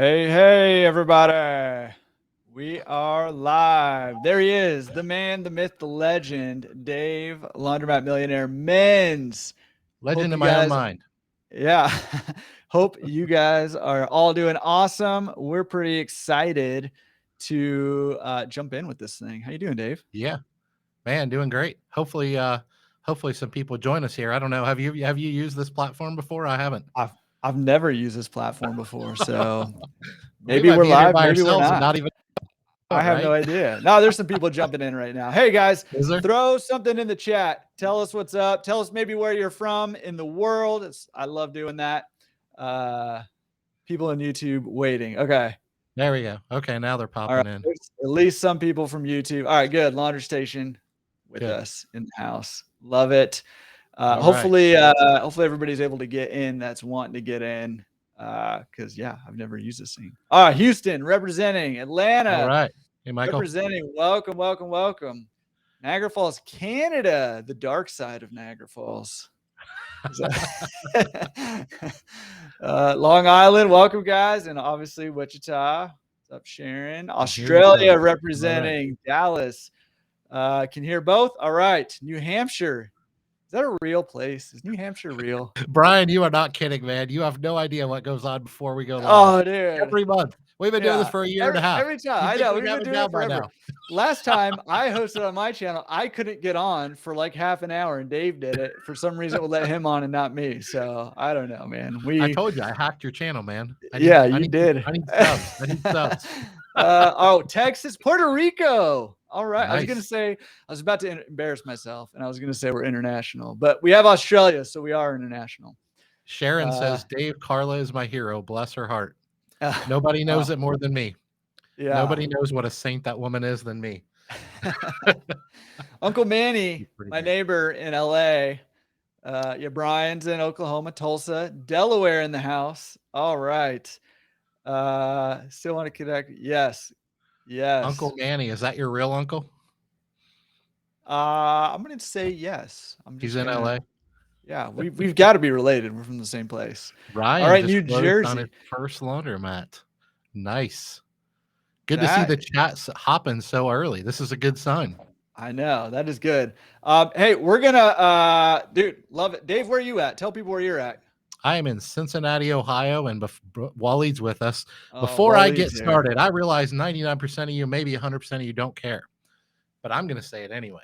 Hey, everybody. We are live. There he is, the man, the myth, the legend, Dave, Laundromat Millionaire, Menz. Legend in my own mind. Yeah. Hope you guys are all doing awesome. We're pretty excited to jump in with this thing. How you doing, Dave? Yeah, man, doing great. Hopefully some people join us here. I don't know. Have you used this platform before? I haven't. I've never used this platform before, so We maybe might we're be in here live, by maybe we're ourselves and not. not even. I have no idea. No, there's some people jumping in right now. Hey, guys, Is there? throw something in the chat. Tell us what's up. Tell us maybe where you're from in the world. I love doing that. People on YouTube waiting. Okay. There we go. Okay, now they're All popping right. in. There's at least some people from YouTube. All right, good. Laundry Station with Good. us in the house. Love it. All hopefully everybody's able to get in that's wanting to get in. Because I've never used this thing. Houston representing Atlanta. All right. Hey, Michael. Representing. Welcome. Niagara Falls, Canada, the dark side of Niagara Falls. Long Island, welcome, guys. And obviously Wichita. What's up, Sharon? Australia representing Dallas. Can hear both? All right. New Hampshire. Is that a real place? Is New Hampshire real? Brian, you are not kidding, man. You have no idea what goes on before we go live. Oh, dude. Every month. We've been doing this for a year and a half. Every time. I know. We've been doing it forever. Last time I hosted on my channel, I couldn't get on for like half an hour, and Dave did it. For some reason, we'll let him on and not me. So I don't know, man. I told you I hacked your channel, man. You did. I need subs. Texas, Puerto Rico. All right. Nice. I was about to embarrass myself, and I was going to say we're international, but we have Australia, so we are international. Sharon says, Dave, Carla is my hero. Bless her heart. Nobody knows it more than me. Yeah. Nobody knows what a saint that woman is than me. Uncle Manny, my neighbor in LA. Brian's in Oklahoma, Tulsa, Delaware in the house. All right. Still want to connect. Yes. Uncle Manny, is that your real uncle? I'm going to say yes. He's in LA. Yeah, we've got to be related. We're from the same place. Ryan, all right, New Jersey. On his first laundromat. Nice. Good to see the chat hopping so early. This is a good sign. I know. That is good. Hey, we're going to, dude, love it. Dave, where are you at? Tell people where you're at. I am in Cincinnati, Ohio, and Waleed's with us. Before I get started, I realize 99% of you, maybe 100% of you don't care. But I'm going to say it anyway.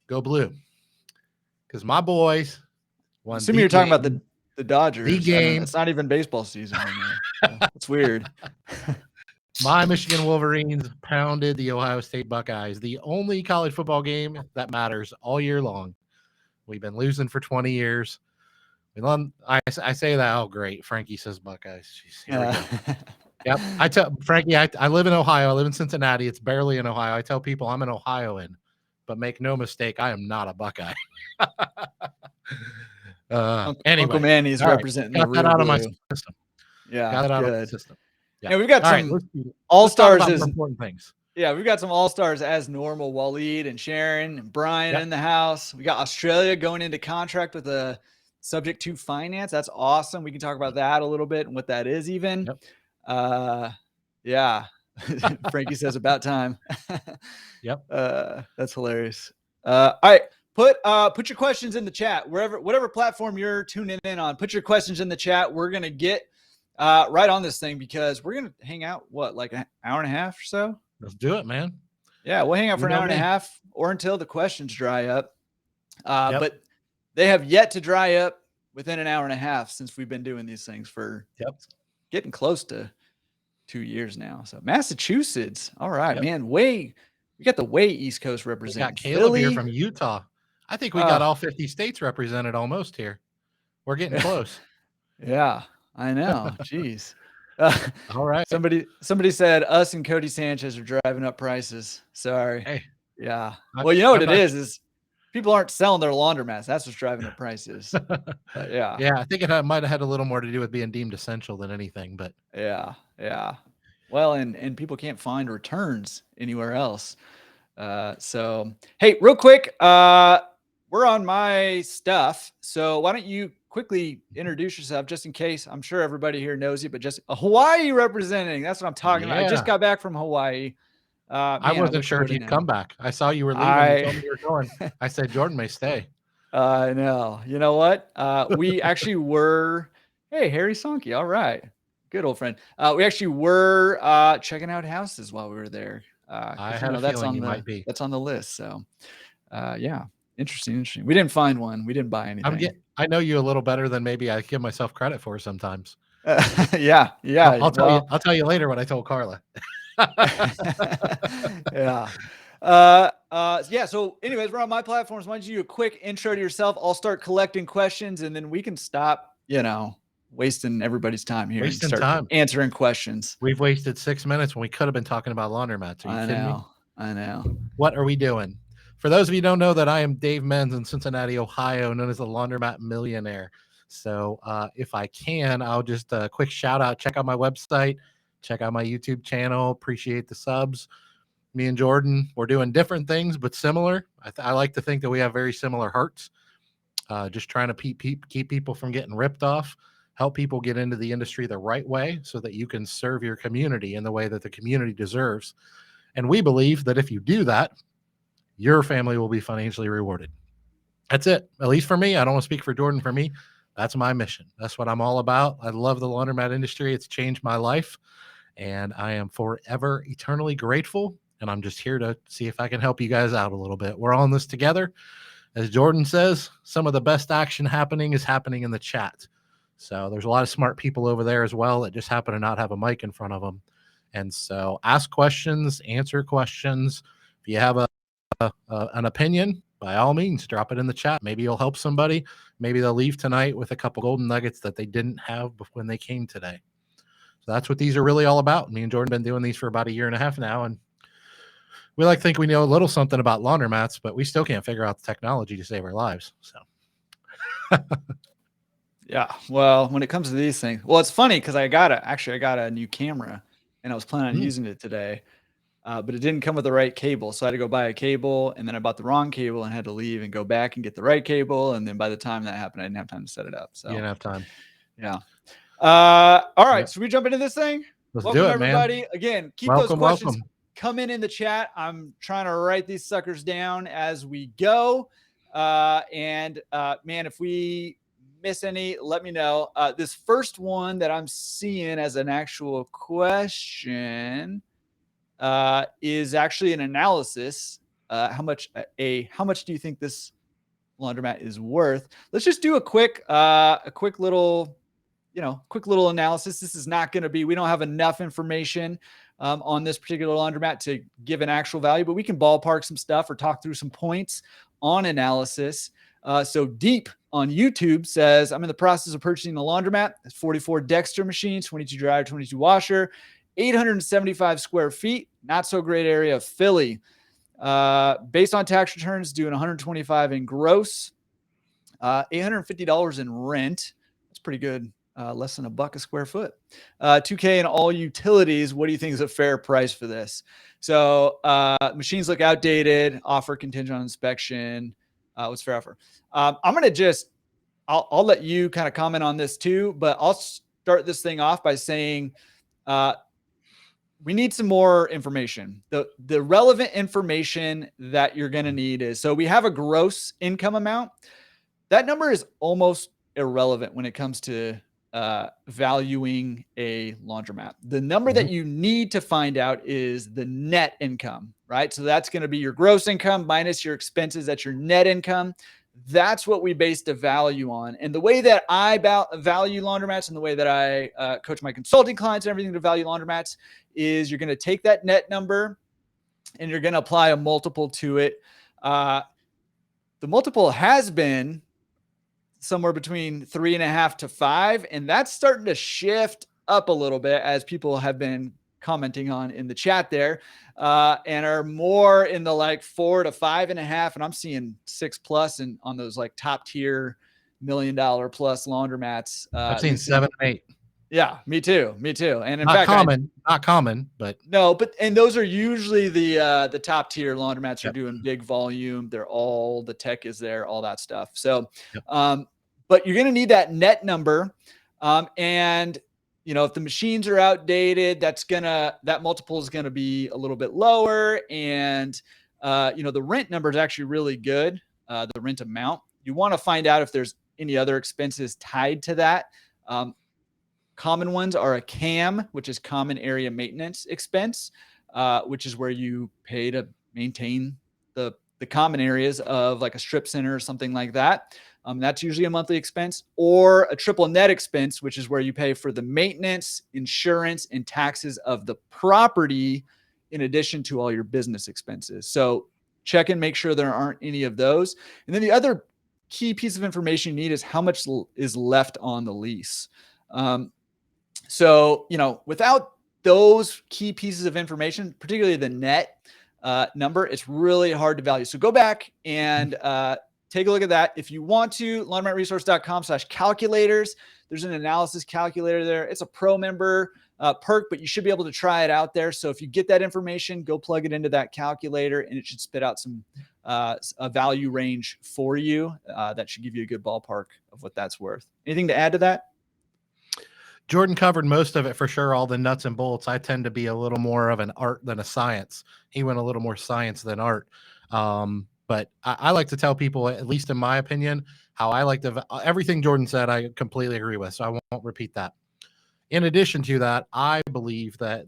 Go Blue. Because my boys won. Assuming you're talking about the Dodgers. The game. It's not even baseball season anymore. It's weird. My Michigan Wolverines pounded the Ohio State Buckeyes. The only college football game that matters all year long. We've been losing for 20 years. I say that. Oh, great. Frankie says Buckeyes. Jeez, here we go. Yep. I tell Frankie, I live in Ohio. I live in Cincinnati. It's barely in Ohio. I tell people I'm an Ohioan, but make no mistake, I am not a Buckeye. Anyway, Uncle Manny's representing the real that out blue. of my system. Yeah, got it out of my system. Yeah, and we've got some all-stars as important things. Yeah, we've got some all-stars as normal. Waleed and Sharon and Brian in the house. We got Australia going into contract with a subject to finance. That's awesome. We can talk about that a little bit and what that is even. Yeah. Frankie says about time. Yep. That's hilarious. All right. Put your questions in the chat, whatever platform you're tuning in on. Put your questions in the chat. We're going to get right on this thing because we're going to hang out, like an hour and a half or so? Let's do it, man. Yeah, we'll hang out for an hour and a half or until the questions dry up. But they have yet to dry up within an hour and a half since we've been doing these things for getting close to 2 years now. So Massachusetts. All right, man. We got the East Coast represented. We got Caleb here from Utah. I think we got all 50 states represented almost here. We're getting close. Yeah, I know. Jeez. All right. Somebody said us and Cody Sanchez are driving up prices. Sorry. Hey. Yeah. Well, you know what it is people aren't selling their laundromats. That's what's driving up prices. Yeah. Yeah. I think it might have had a little more to do with being deemed essential than anything, but yeah. Well, and people can't find returns anywhere else. So, hey, real quick, we're on my stuff. So why don't you quickly introduce yourself just in case. I'm sure everybody here knows you, but just Hawaii representing. That's what I'm talking about. I just got back from Hawaii. I wasn't sure if you'd come back. I saw you were leaving. You told me you were going. I said, Jordan may stay. I know. You know what? We actually were. Hey, Harry Sonky. All right. Good old friend. We actually were checking out houses while we were there. I had a feeling you might be. That's on the list. So, yeah. Interesting. We didn't find one. We didn't buy anything. I know you a little better than maybe I give myself credit for sometimes. Yeah. I'll tell you later what I told Carla. Yeah. Yeah. So anyways, we're on my platforms. Why don't you do a quick intro to yourself? I'll start collecting questions and then we can stop, wasting everybody's time here and start answering questions. We've wasted 6 minutes when we could have been talking about laundromats. Are you kidding me? I know. What are we doing? For those of you who don't know, that I am Dave Menz in Cincinnati, Ohio, known as the Laundromat Millionaire. So if I can, I'll just a quick shout out. Check out my website. Check out my YouTube channel. Appreciate the subs. Me and Jordan, we're doing different things, but similar. I like to think that we have very similar hearts. Just trying to keep people from getting ripped off, help people get into the industry the right way so that you can serve your community in the way that the community deserves. And we believe that if you do that, your family will be financially rewarded. That's it. At least for me. I don't want to speak for Jordan. For me, that's my mission. That's what I'm all about. I love the laundromat industry. It's changed my life, and I am forever eternally grateful. And I'm just here to see if I can help you guys out a little bit. We're all in this together. As Jordan says, some of the best action is happening in the chat. So there's a lot of smart people over there as well that just happen to not have a mic in front of them. And so ask questions, answer questions. If you have an opinion, by all means, drop it in the chat. Maybe you'll help somebody. Maybe they'll leave tonight with a couple golden nuggets that they didn't have when they came today. So that's what these are really all about. Me and Jordan have been doing these for about 1.5 years now, and we like to think we know a little something about laundromats, but we still can't figure out the technology to save our lives. So, yeah. Well, when it comes to these things, it's funny because I got a new camera, and I was planning on using it today. But it didn't come with the right cable. So I had to go buy a cable, and then I bought the wrong cable and had to leave and go back and get the right cable. And then by the time that happened, I didn't have time to set it up. So you didn't have time. Yeah. All right. So we jump into this thing. Welcome do it, everybody. Man. Again, keep those questions coming in the chat. I'm trying to write these suckers down as we go. Man, if we miss any, let me know. This first one that I'm seeing as an actual question is actually an analysis. How much do you think this laundromat is worth? Let's just do a quick little analysis. This is not going to be, we don't have enough information on this particular laundromat to give an actual value, but we can ballpark some stuff or talk through some points on analysis. So Deep on YouTube says, I'm in the process of purchasing a laundromat. It's 44 Dexter machines, 22 dryer, 22 washer, 875 square feet, not so great area of Philly. Based on tax returns, doing 125 in gross, $850 in rent. That's pretty good. Less than $1 a square foot. $2K in all utilities. What do you think is a fair price for this? So machines look outdated. Offer contingent on inspection. What's fair offer? I'm gonna I'll let you kind of comment on this too, but I'll start this thing off by saying we need some more information. The relevant information that you're going to need is, so we have a gross income amount. That number is almost irrelevant when it comes to valuing a laundromat. The number that you need to find out is the net income, right? So that's going to be your gross income minus your expenses. That's your net income. That's what we base the value on. And the way that I value laundromats and the way that I coach my consulting clients and everything to value laundromats is you're going to take that net number and you're going to apply a multiple to it. The multiple has been somewhere between 3.5 to 5, and that's starting to shift up a little bit as people have been commenting on in the chat there, and are more in the like 4 to 5.5. And I'm seeing 6+ and on those like top tier $1 million plus laundromats. I've seen 7 and 8. Yeah, me too. And in not fact, not common, but and those are usually the top tier laundromats are doing big volume. The tech is there, all that stuff. So, but you're going to need that net number. And if the machines are outdated, that multiple is going to be a little bit lower. And, the rent number is actually really good. The rent amount. You want to find out if there's any other expenses tied to that. Common ones are a CAM, which is common area maintenance expense, which is where you pay to maintain the common areas of like a strip center or something like that. That's usually a monthly expense, or a triple net expense, which is where you pay for the maintenance, insurance, and taxes of the property in addition to all your business expenses. So check and make sure there aren't any of those. And then the other key piece of information you need is how much is left on the lease. So, without those key pieces of information, particularly the net number, it's really hard to value. So go back and take a look at that. If you want to, laundromatresource.com/calculators. There's an analysis calculator there. It's a pro member perk, but you should be able to try it out there. So if you get that information, go plug it into that calculator and it should spit out some a value range for you that should give you a good ballpark of what that's worth. Anything to add to that? Jordan covered most of it for sure, all the nuts and bolts. I tend to be a little more of an art than a science. He went a little more science than art. But I like to tell people, at least in my opinion, how I like to, everything Jordan said, I completely agree with. So I won't repeat that. In addition to that, I believe that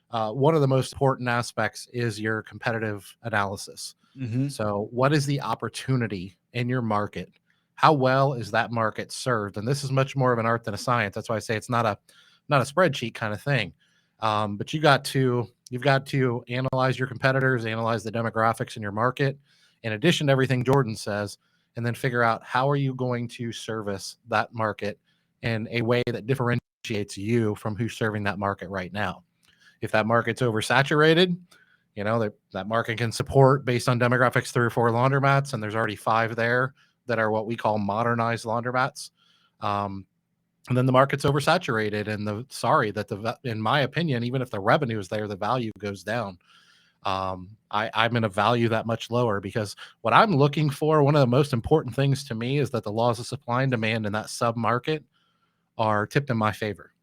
one of the most important aspects is your competitive analysis. Mm-hmm. So what is the opportunity in your market? How well is that market served? And this is much more of an art than a science. That's why I say it's not a spreadsheet kind of thing. But you've got to analyze your competitors, analyze the demographics in your market, in addition to everything Jordan says, and then figure out how are you going to service that market in a way that differentiates you from who's serving that market right now. If that market's oversaturated, that market can support, based on demographics, 3 or 4 laundromats, and there's already 5 there that are what we call modernized laundromats. And then the market's oversaturated, and in my opinion, even if the revenue is there, the value goes down. I'm going to value that much lower, because what I'm looking for, one of the most important things to me, is that the laws of supply and demand in that sub market are tipped in my favor,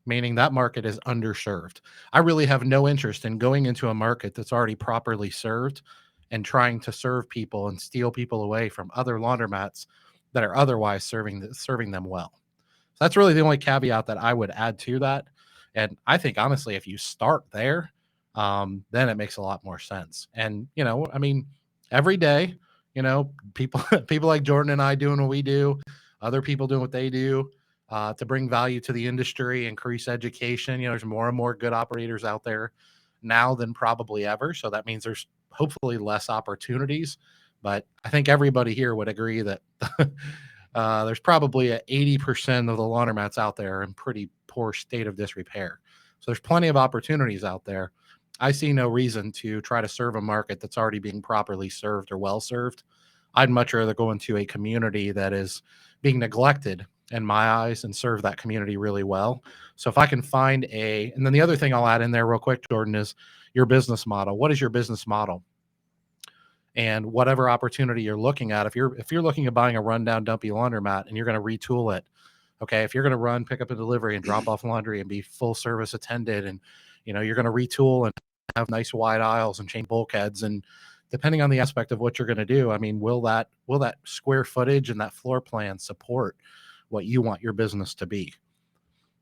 meaning that market is underserved. I really have no interest in going into a market that's already properly served and trying to serve people and steal people away from other laundromats that are otherwise serving them well. So that's really the only caveat that I would add to that. And I think, honestly, if you start there, then it makes a lot more sense. And, every day, people like Jordan and I doing what we do, other people doing what they do, to bring value to the industry, increase education. There's more and more good operators out there now than probably ever. So that means there's hopefully less opportunities. But I think everybody here would agree that there's probably 80% of the laundromats out there in pretty poor state of disrepair. So there's plenty of opportunities out there. I see no reason to try to serve a market that's already being properly served or well served. I'd much rather go into a community that is being neglected, in my eyes, and serve that community really well. So if I can find and then the other thing I'll add in there real quick, Jordan, is your business model. What is your business model? And whatever opportunity you're looking at, if you're looking at buying a rundown, dumpy laundromat and you're going to retool it, okay, if you're going to run, pick up a delivery and drop off laundry and be full service attended, and you're going to retool and have nice wide aisles and chain bulkheads, and depending on the aspect of what you're going to do, will that square footage and that floor plan support what you want your business to be?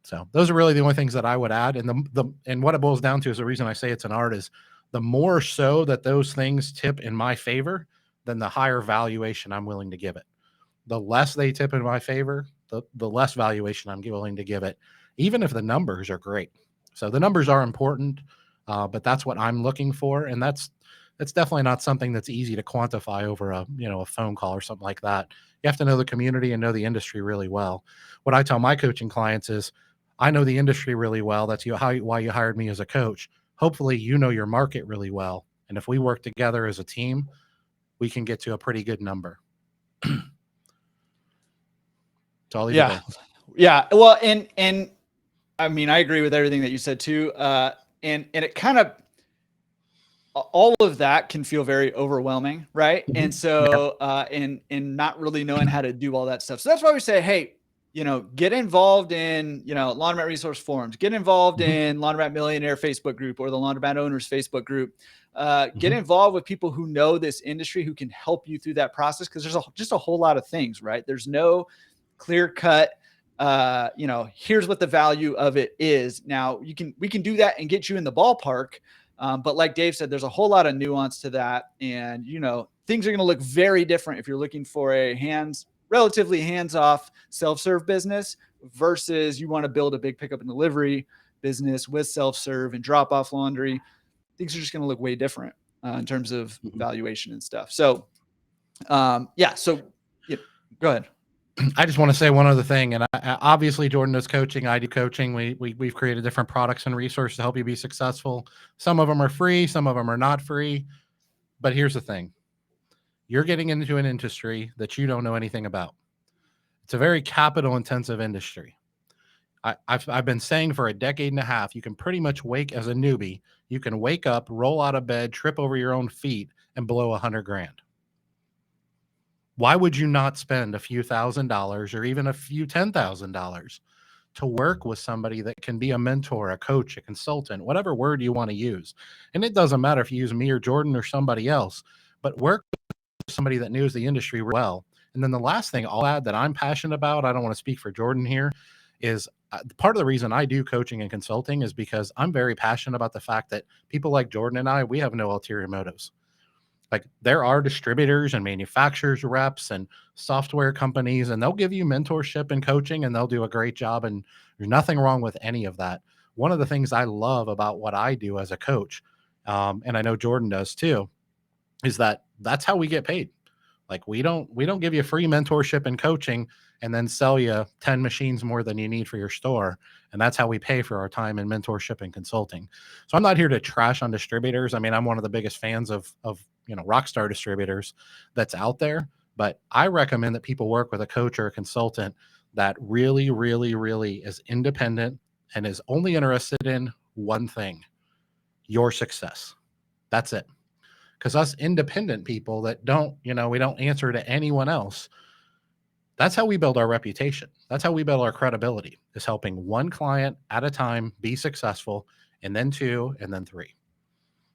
So those are really the only things that I would add. And and what it boils down to is, the reason I say it's an art is, the more so that those things tip in my favor, then the higher valuation I'm willing to give it. The less they tip in my favor, the less valuation I'm willing to give it, even if the numbers are great. So the numbers are important, but that's what I'm looking for. And that's definitely not something that's easy to quantify over a phone call or something like that. You have to know the community and know the industry really well. What I tell my coaching clients is, I know the industry really well. That's why you hired me as a coach. Hopefully you know your market really well. And if we work together as a team, we can get to a pretty good number. Yeah. Well, and I mean, I agree with everything that you said too. And it kind of, all of that can feel very overwhelming, right? And so, in not really knowing how to do all that stuff. So that's why we say, hey, get involved in, Laundromat Resource Forums, get involved in Laundromat Millionaire Facebook group or the Laundromat Owners Facebook group. Get involved with people who know this industry, who can help you through that process. Cause there's just a whole lot of things, right? There's no clear cut, here's what the value of it is. Now we can do that and get you in the ballpark. But like Dave said, there's a whole lot of nuance to that. And, things are going to look very different if you're looking for a relatively hands-off self-serve business versus you want to build a big pickup and delivery business with self-serve and drop-off laundry. Things are just going to look way different in terms of valuation and stuff. So, go ahead. I just want to say one other thing. And obviously Jordan does coaching. I do coaching. We've created different products and resources to help you be successful. Some of them are free. Some of them are not free. But here's the thing. You're getting into an industry that you don't know anything about. It's a very capital intensive industry. I've been saying for a decade and a half, you can pretty much as a newbie, you can wake up, roll out of bed, trip over your own feet and blow $100,000. Why would you not spend a few $1,000s or even a few $10,000 to work with somebody that can be a mentor, a coach, a consultant, whatever word you want to use? And it doesn't matter if you use me or Jordan or somebody else, but work with somebody that knows the industry well. And then the last thing I'll add that I'm passionate about, I don't want to speak for Jordan here, is part of the reason I do coaching and consulting is because I'm very passionate about the fact that people like Jordan and I, we have no ulterior motives. Like there are distributors and manufacturers reps and software companies, and they'll give you mentorship and coaching and they'll do a great job. And there's nothing wrong with any of that. One of the things I love about what I do as a coach, and I know Jordan does too, is that that's how we get paid. Like we don't give you free mentorship and coaching and then sell you 10 machines more than you need for your store. And that's how we pay for our time in mentorship and consulting. So I'm not here to trash on distributors. I mean, I'm one of the biggest fans of rockstar distributors that's out there, but I recommend that people work with a coach or a consultant that really, really, really is independent and is only interested in one thing, your success. That's it. Because us independent people that we don't answer to anyone else, that's how we build our reputation. That's how we build our credibility, is helping one client at a time be successful, and then 2, and then 3.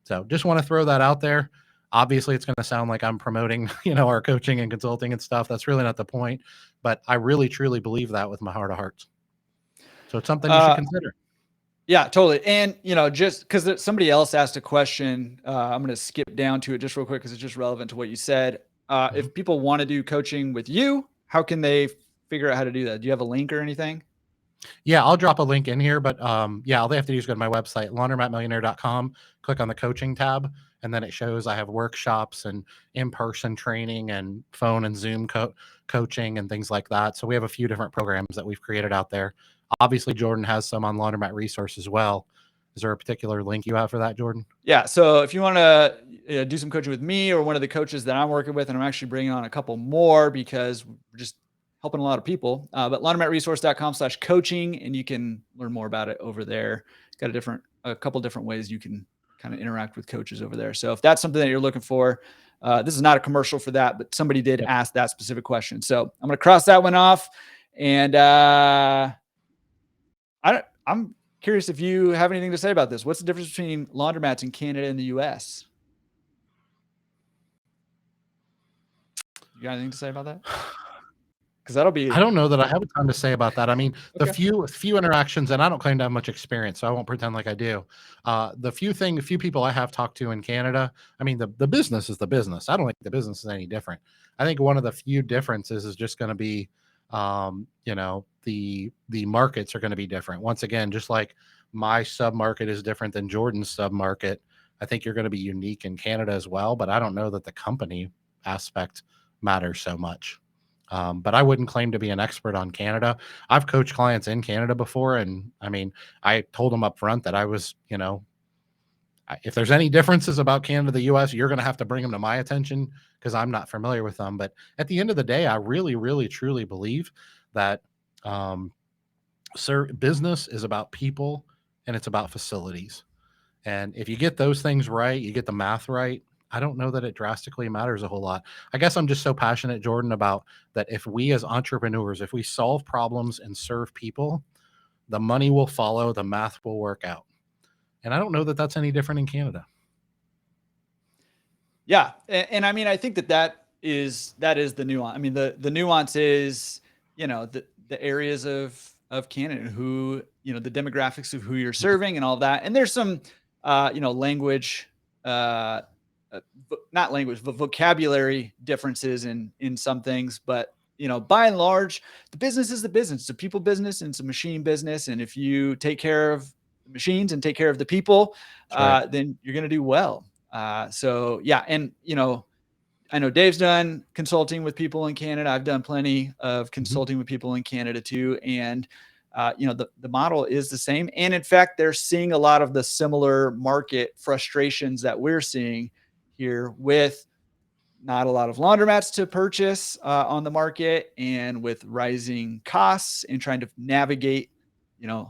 So just want to throw that out there. Obviously, it's going to sound like I'm promoting, our coaching and consulting and stuff. That's really not the point. But I really, truly believe that with my heart of hearts. So it's something you should consider. Yeah, totally. And, just because somebody else asked a question, I'm going to skip down to it just real quick because it's just relevant to what you said. If people want to do coaching with you, how can they figure out how to do that? Do you have a link or anything? Yeah, I'll drop a link in here, but all they have to do is go to my website, laundromatmillionaire.com, click on the coaching tab, and then it shows I have workshops and in-person training and phone and Zoom coaching and things like that. So we have a few different programs that we've created out there. Obviously, Jordan has some on Laundromat Resource as well. Is there a particular link you have for that, Jordan? Yeah. So if you want to do some coaching with me or one of the coaches that I'm working with, and I'm actually bringing on a couple more because we're just helping a lot of people, but laundromatresource.com/coaching, and you can learn more about it over there. Got a couple different ways you can kind of interact with coaches over there. So if that's something that you're looking for, this is not a commercial for that, but somebody did ask that specific question. So I'm going to cross that one off. And I'm curious if you have anything to say about this. What's the difference between laundromats in Canada and the US? You got anything to say about that? Because I don't know that I have a ton to say about that. I mean, Okay. the few interactions, and I don't claim to have much experience, so I won't pretend like I do. The few people I have talked to in Canada, I mean, the business is the business. I don't think the business is any different. I think one of the few differences is just going to be, the markets are going to be different. Once again, just like my sub market is different than Jordan's sub market, I think you're going to be unique in Canada as well. But I don't know that the company aspect matters so much. But I wouldn't claim to be an expert on Canada. I've coached clients in Canada before. And I mean, I told them up front that I was, if there's any differences about Canada, the US, you're going to have to bring them to my attention because I'm not familiar with them. But at the end of the day, I really, really, truly believe that business is about people and it's about facilities. And if you get those things right, you get the math right, I don't know that it drastically matters a whole lot. I guess I'm just so passionate, Jordan, about that. If we as entrepreneurs, if we solve problems and serve people, the money will follow, the math will work out. And I don't know that that's any different in Canada. Yeah. And I mean, I think that is the nuance. I mean, the nuance is, the areas of Canada, who, the demographics of who you're serving and all of that. And there's some, language, not language, but vocabulary differences in some things. But, by and large, the business is the business. It's a people business and it's a machine business. And if you take care of the machines and take care of the people, right. then you're going to do well. So yeah. And, I know Dave's done consulting with people in Canada. I've done plenty of consulting with people in Canada too. And, the model is the same. And in fact, they're seeing a lot of the similar market frustrations that we're seeing here, with not a lot of laundromats to purchase on the market, and with rising costs and trying to navigate,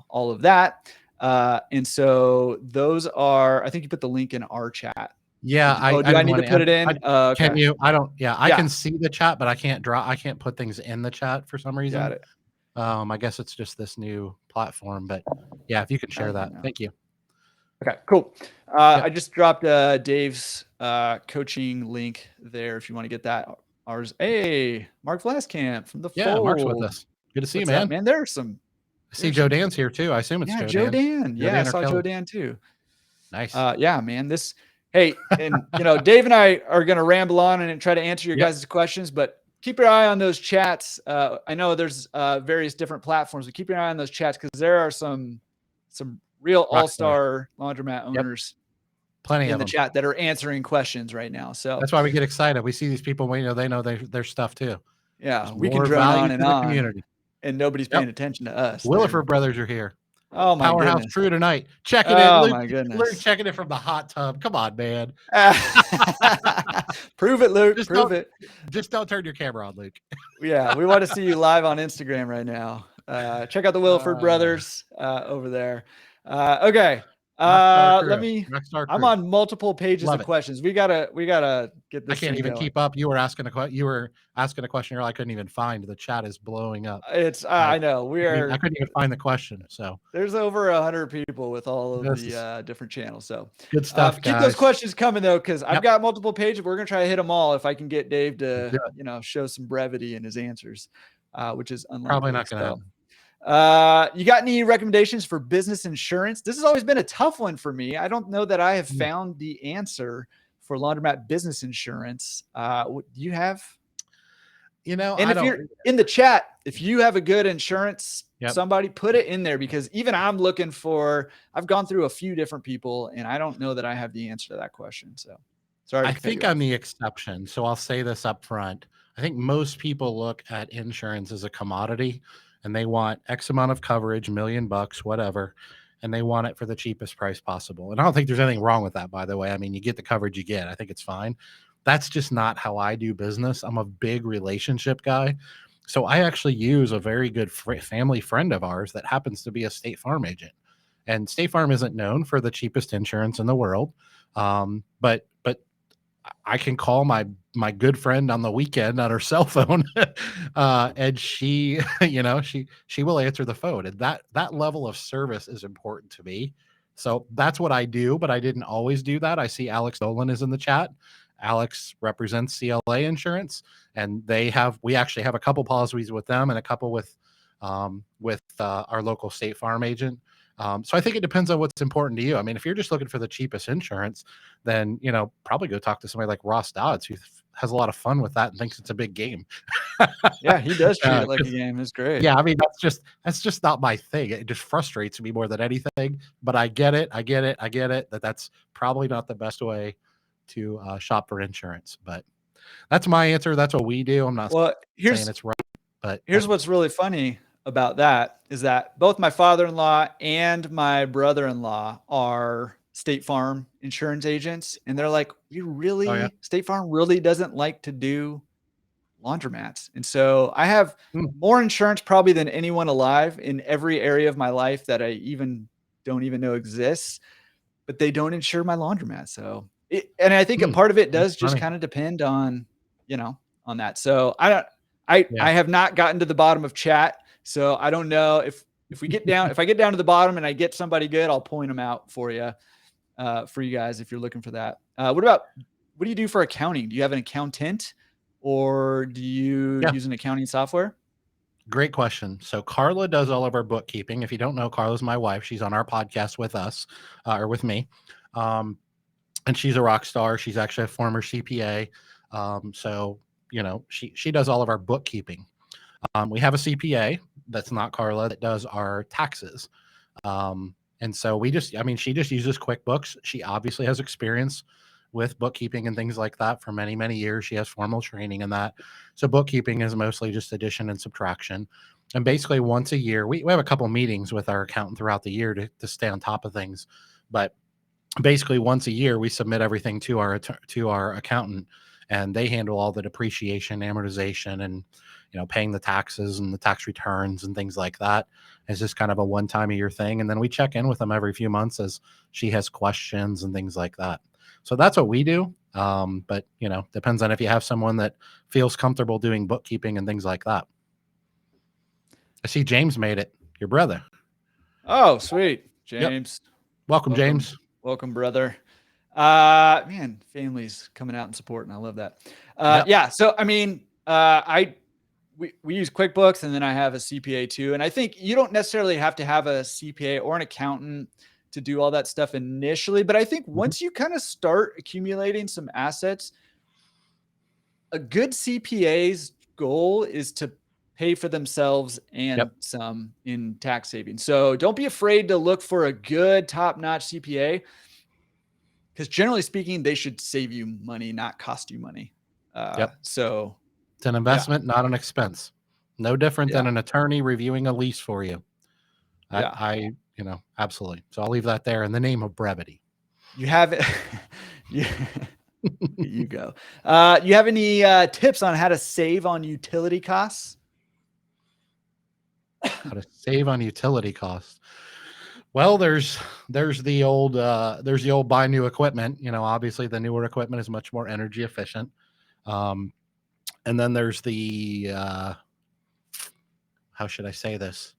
all of that. And so those are, I think you put the link in our chat. Yeah. Do I need to put it in? Okay. Can you? I don't. Yeah, I can see the chat, but I can't put things in the chat for some reason. Got it. I guess it's just this new platform, but yeah, if you can share that, thank you. Okay, cool. I just dropped Dave's coaching link there if you want to get that. Ours. Hey, Mark Vlaskamp from the Fold. Mark's with us. Good to see you, man. Up, man. There's some. I see Joe Dan's here too. I assume it's Joe Dan. Yeah, I saw Joe Dan too. Nice. Yeah, man. Hey, and Dave and I are going to ramble on and try to answer your guys' questions, but keep your eye on those chats. I know there's various different platforms, but keep your eye on those chats, because there are some real all-star laundromat owners plenty in of the chat that are answering questions right now. So that's why we get excited. We see these people, they know their stuff too. Yeah, we can drone on and on, community, and nobody's paying attention to us. Williford brothers are here. Oh my Powerhouse goodness. Crew tonight. Checking in. Oh Luke, my goodness. Luke checking it from the hot tub. Come on, man. Prove it, Luke. Prove it. Just don't turn your camera on, Luke. Yeah, we want to see you live on Instagram right now. Check out the Williford brothers over there. Okay. I'm on multiple pages of questions. We gotta get this. I can't even keep up. You were asking a question, or I couldn't even find. The chat is blowing up. I know I couldn't even find the question. So there's over 100 people with all of the different channels. So good stuff. Keep those questions coming though, because I've got multiple pages. We're gonna try to hit them all if I can get Dave to show some brevity in his answers, which is unlikely. Probably not gonna happen. You got any recommendations for business insurance? This has always been a tough one for me. I don't know that I have found the answer for laundromat business insurance. Do you have? And if you're in the chat, if you have a good insurance, somebody put it in there, because even I'm looking for, I've gone through a few different people and I don't know that I have the answer to that question. So sorry. I think I'm the exception. So I'll say this up front. I think most people look at insurance as a commodity, and they want X amount of coverage, $1 million, whatever, and they want it for the cheapest price possible. And I don't think there's anything wrong with that, by the way. I mean, you get the coverage you get. I think it's fine. That's just not how I do business. I'm a big relationship guy. So I actually use a very good family friend of ours that happens to be a State Farm agent. And State Farm isn't known for the cheapest insurance in the world. But I can call my good friend on the weekend on her cell phone, and she, she will answer the phone. And that level of service is important to me. So that's what I do, but I didn't always do that. I see Alex Dolan is in the chat. Alex represents CLA Insurance, and we actually have a couple policies with them and a couple with our local State Farm agent. So I think it depends on what's important to you. I mean, if you're just looking for the cheapest insurance, then, probably go talk to somebody like Ross Dodds, who has a lot of fun with that and thinks it's a big game. Yeah, he does treat it like a game. It's great. Yeah, I mean, that's just not my thing. It just frustrates me more than anything. But I get it. That's probably not the best way to shop for insurance. But that's my answer. That's what we do. I'm not saying it's right. But here's what's really funny about that is that both my father-in-law and my brother-in-law are State Farm insurance agents. And they're like, State Farm really doesn't like to do laundromats. And so I have more insurance probably than anyone alive in every area of my life that I don't even know exists. but they don't insure my laundromat. So, and I think a part of it does just kind of depend on, on that. So I have not gotten to the bottom of chat. So I don't know if I get down to the bottom and I get somebody good, I'll point them out for you guys, if you're looking for that. What do you do for accounting? Do you have an accountant, or do you use an accounting software? Great question. So Carla does all of our bookkeeping. If you don't know, Carla's my wife. She's on our podcast with us, or with me. And she's a rock star. She's actually a former CPA. So, she does all of our bookkeeping. We have a CPA that's not Carla that does our taxes. And so she just uses QuickBooks. She obviously has experience with bookkeeping and things like that for many, many years. She has formal training in that. So bookkeeping is mostly just addition and subtraction. And basically once a year, we have a couple meetings with our accountant throughout the year to stay on top of things. But basically once a year, we submit everything to our accountant, and they handle all the depreciation, amortization, and paying the taxes and the tax returns and things like that. It's just kind of a one-time a year thing. And then we check in with them every few months as she has questions and things like that. So that's what we do. But depends on if you have someone that feels comfortable doing bookkeeping and things like that. I see James made it, your brother. Oh, sweet. James. Yep. Welcome, James. Welcome, brother. Man, family's coming out and supporting. I love that. Yeah. So, we use QuickBooks, and then I have a CPA too. And I think you don't necessarily have to have a CPA or an accountant to do all that stuff initially. But I think once you kind of start accumulating some assets, a good CPA's goal is to pay for themselves and some in tax savings. So don't be afraid to look for a good top-notch CPA, because generally speaking, they should save you money, not cost you money. So it's an investment, not an expense. No different than an attorney reviewing a lease for you. Absolutely. So I'll leave that there in the name of brevity. You have it. You go. You have any tips on how to save on utility costs? How to save on utility costs? Well, there's the old buy new equipment. Obviously the newer equipment is much more energy efficient. And then there's the how should I say this?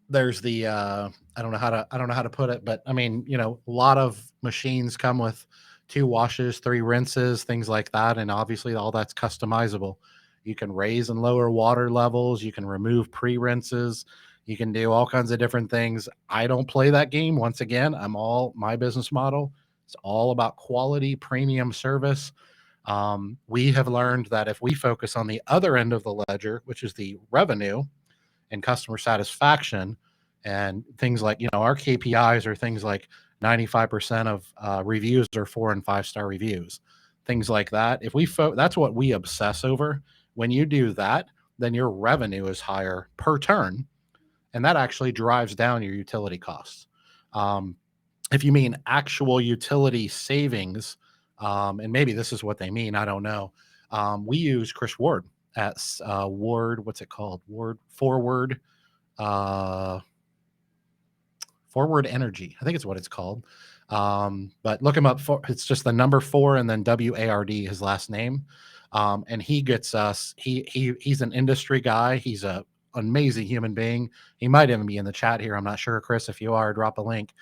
There's the I don't know how to put it, but a lot of machines come with 2 washes, 3 rinses, things like that, and obviously all that's customizable. You can raise and lower water levels, you can remove pre-rinses, you can do all kinds of different things. I don't play that game. Once again, my business model, it's all about quality, premium service. We have learned that if we focus on the other end of the ledger, which is the revenue and customer satisfaction, and things like, our KPIs are things like 95% of reviews are 4 and 5-star reviews, things like that. That's what we obsess over. When you do that, then your revenue is higher per turn, and that actually drives down your utility costs. If you mean actual utility savings, and maybe this is what they mean, I don't know. We use Chris Ward at Ward. What's it called? Forward Energy. I think it's what it's called. But look him up. It's just the number 4 and then WARD, his last name. And he gets us. He's an industry guy. He's an amazing human being. He might even be in the chat here. I'm not sure, Chris. If you are, drop a link.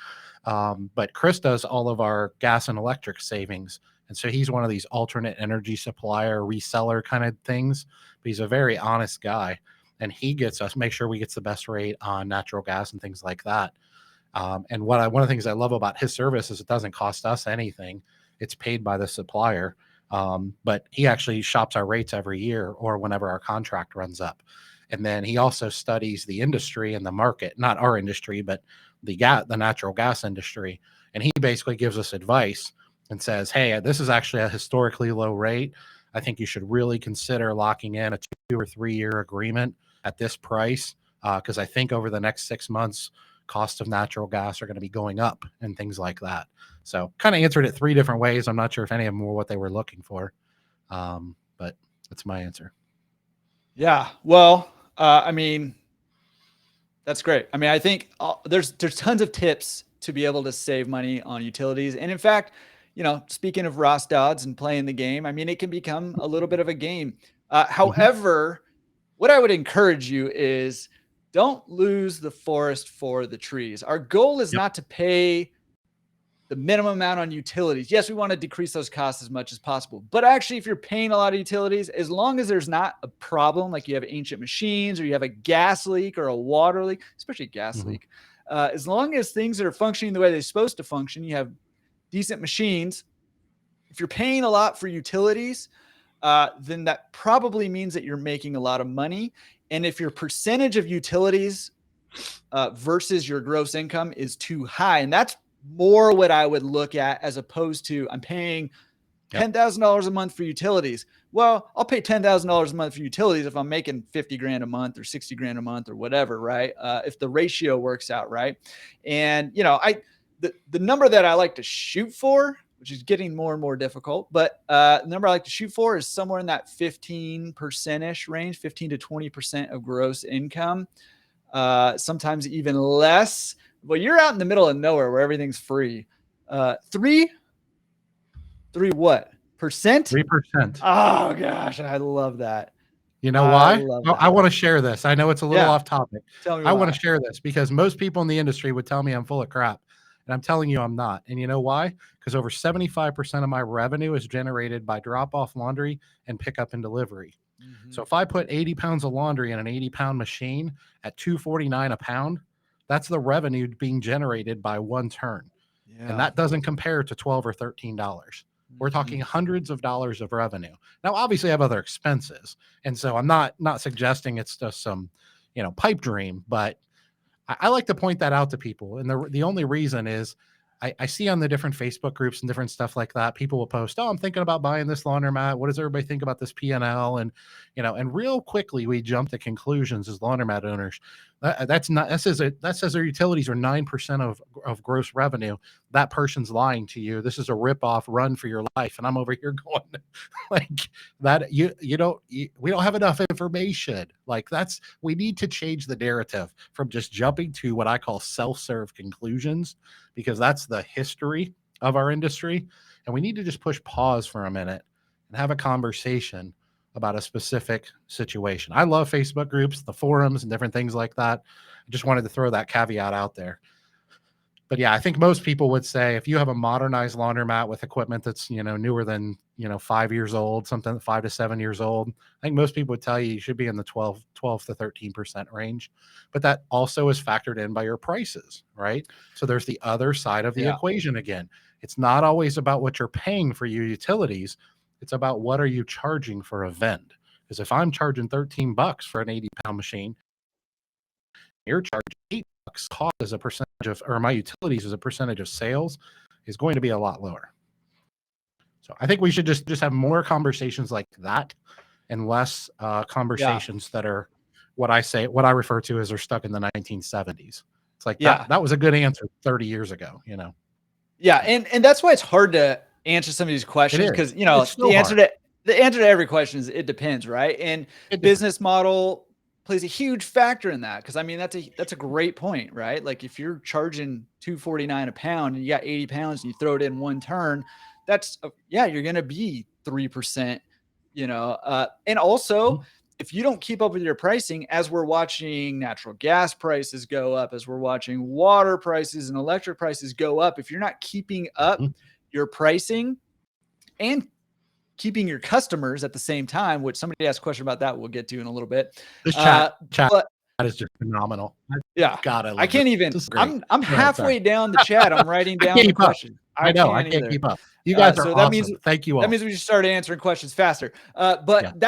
But Chris does all of our gas and electric savings. And so he's one of these alternate energy supplier, reseller kind of things. But he's a very honest guy. And he gets us, make sure we get the best rate on natural gas and things like that. And one of the things I love about his service is it doesn't cost us anything. It's paid by the supplier. But he actually shops our rates every year or whenever our contract runs up. And then he also studies the industry and the market, not our industry, but the natural gas industry. And he basically gives us advice and says, hey, this is actually a historically low rate. I think you should really consider locking in a 2 or 3 year agreement at this price. Because I think over the next 6 months, cost of natural gas are going to be going up and things like that. So kind of answered it 3 different ways. I'm not sure if any of them were what they were looking for. But that's my answer. Yeah. Well, that's great. I think there's tons of tips to be able to save money on utilities. And in fact, speaking of Ross Dodds and playing the game, I mean, it can become a little bit of a game. However, what I would encourage you is don't lose the forest for the trees. Our goal is not to pay the minimum amount on utilities. Yes, we want to decrease those costs as much as possible. But actually, if you're paying a lot of utilities, as long as there's not a problem, like you have ancient machines or you have a gas leak or a water leak, especially a gas leak, as long as things are functioning the way they're supposed to function, you have decent machines. If you're paying a lot for utilities, then that probably means that you're making a lot of money. And if your percentage of utilities versus your gross income is too high, and that's more what I would look at as opposed to I'm paying $10,000 a month for utilities. Well, I'll pay $10,000 a month for utilities if I'm making 50 grand a month or 60 grand a month or whatever, right? If the ratio works out right. And, the number that I like to shoot for, which is getting more and more difficult, but the number I like to shoot for is somewhere in that 15%-ish range, 15 to 20% of gross income. Sometimes even less. Well, you're out in the middle of nowhere where everything's free. 3 what? Percent? 3%. Oh gosh, I love that. You know why? I want to share this. I know it's a little off topic. Tell me I want to share this because most people in the industry would tell me I'm full of crap. And I'm telling you I'm not. And you know why? Because over 75% of my revenue is generated by drop-off laundry and pickup and delivery. So if I put 80 pounds of laundry in an 80-pound machine at $2.49 a pound, that's the revenue being generated by one turn. And that doesn't compare to $12 or $13. We're talking hundreds of dollars of revenue. Now, obviously I have other expenses. And so I'm not suggesting it's just some, pipe dream, but I like to point that out to people. And the only reason is I see on the different Facebook groups and different stuff like that, people will post, oh, I'm thinking about buying this laundromat. What does everybody think about this P&L? And, and real quickly we jump to conclusions as laundromat owners. That says their utilities are 9% of gross revenue. That person's lying to you. This is a ripoff, run for your life. And I'm over here going like that. We don't have enough information. Like we need to change the narrative from just jumping to what I call self-serve conclusions, because that's the history of our industry. And we need to just push pause for a minute and have a conversation about a specific situation. I love Facebook groups, the forums and different things like that. I just wanted to throw that caveat out there. But yeah, I think most people would say if you have a modernized laundromat with equipment that's, newer than, 5 years old, something 5 to 7 years old, I think most people would tell you should be in the 12 to 13% range. But that also is factored in by your prices, right? So there's the other side of the equation again. It's not always about what you're paying for your utilities. It's about what are you charging for a vend. Because if I'm charging $13 for an 80-pound machine, you're charging $8, cost as a percentage of, or my utilities as a percentage of sales is going to be a lot lower. So I think we should just have more conversations like that and less conversations that are what I refer to as they're stuck in the 1970s. It's like that was a good answer 30 years ago, Yeah, and that's why it's hard to answer some of these questions, because the answer to every question is it depends, right? And business model plays a huge factor in that, because I mean that's a great point, right? Like if you're charging $2.49 a pound and you got 80 pounds and you throw it in one turn, that's you're gonna be 3%, and also if you don't keep up with your pricing, as we're watching natural gas prices go up, as we're watching water prices and electric prices go up, if you're not keeping up your pricing and keeping your customers at the same time, which somebody asked a question about that we'll get to in a little bit. This chat that is just phenomenal. God, I can't even. I'm halfway down the chat. I'm writing down the question. I know I can't keep up. You guys are awesome. Thank you all. That means we should start answering questions faster. But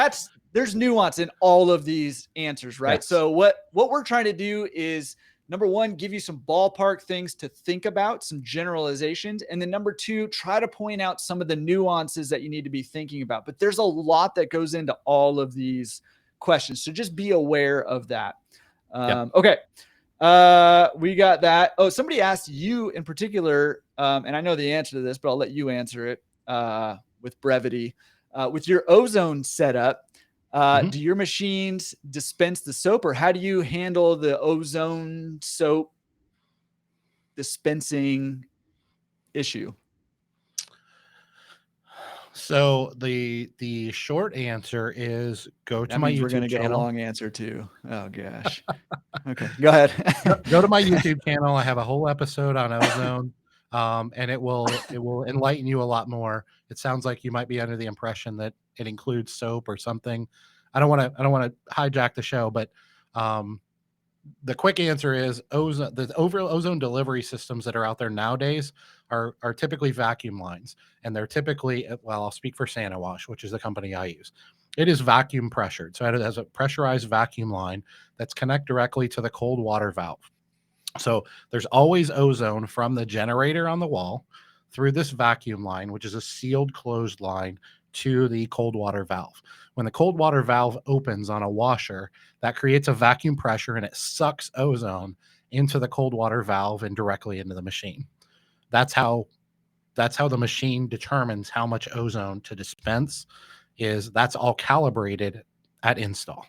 there's nuance in all of these answers, right? Yes. So what we're trying to do is, number one, give you some ballpark things to think about, some generalizations. And then number two, try to point out some of the nuances that you need to be thinking about. But there's a lot that goes into all of these questions. So just be aware of that. Okay. We got that. Oh, somebody asked you in particular, and I know the answer to this, but I'll let you answer it with brevity. With your ozone setup, do your machines dispense the soap, or how do you handle the ozone soap dispensing issue? So the short answer is go to my we're going YouTube to get a channel. long answer too. Oh gosh. Okay, go ahead. Go to my YouTube channel. I have a whole episode on ozone, and it will enlighten you a lot more. It sounds like you might be under the impression that it includes soap or something. I don't want to hijack the show, but the quick answer is ozone. The ozone delivery systems that are out there nowadays are typically vacuum lines, and they're typically, well, I'll speak for Santa Wash, which is the company I use. It is vacuum pressured, so it has a pressurized vacuum line that's connected directly to the cold water valve. So there's always ozone from the generator on the wall through this vacuum line, which is a sealed closed line, to the cold water valve. When the cold water valve opens on a washer, that creates a vacuum pressure and it sucks ozone into the cold water valve and directly into the machine. That's how the machine determines how much ozone to dispense. That's all calibrated at install.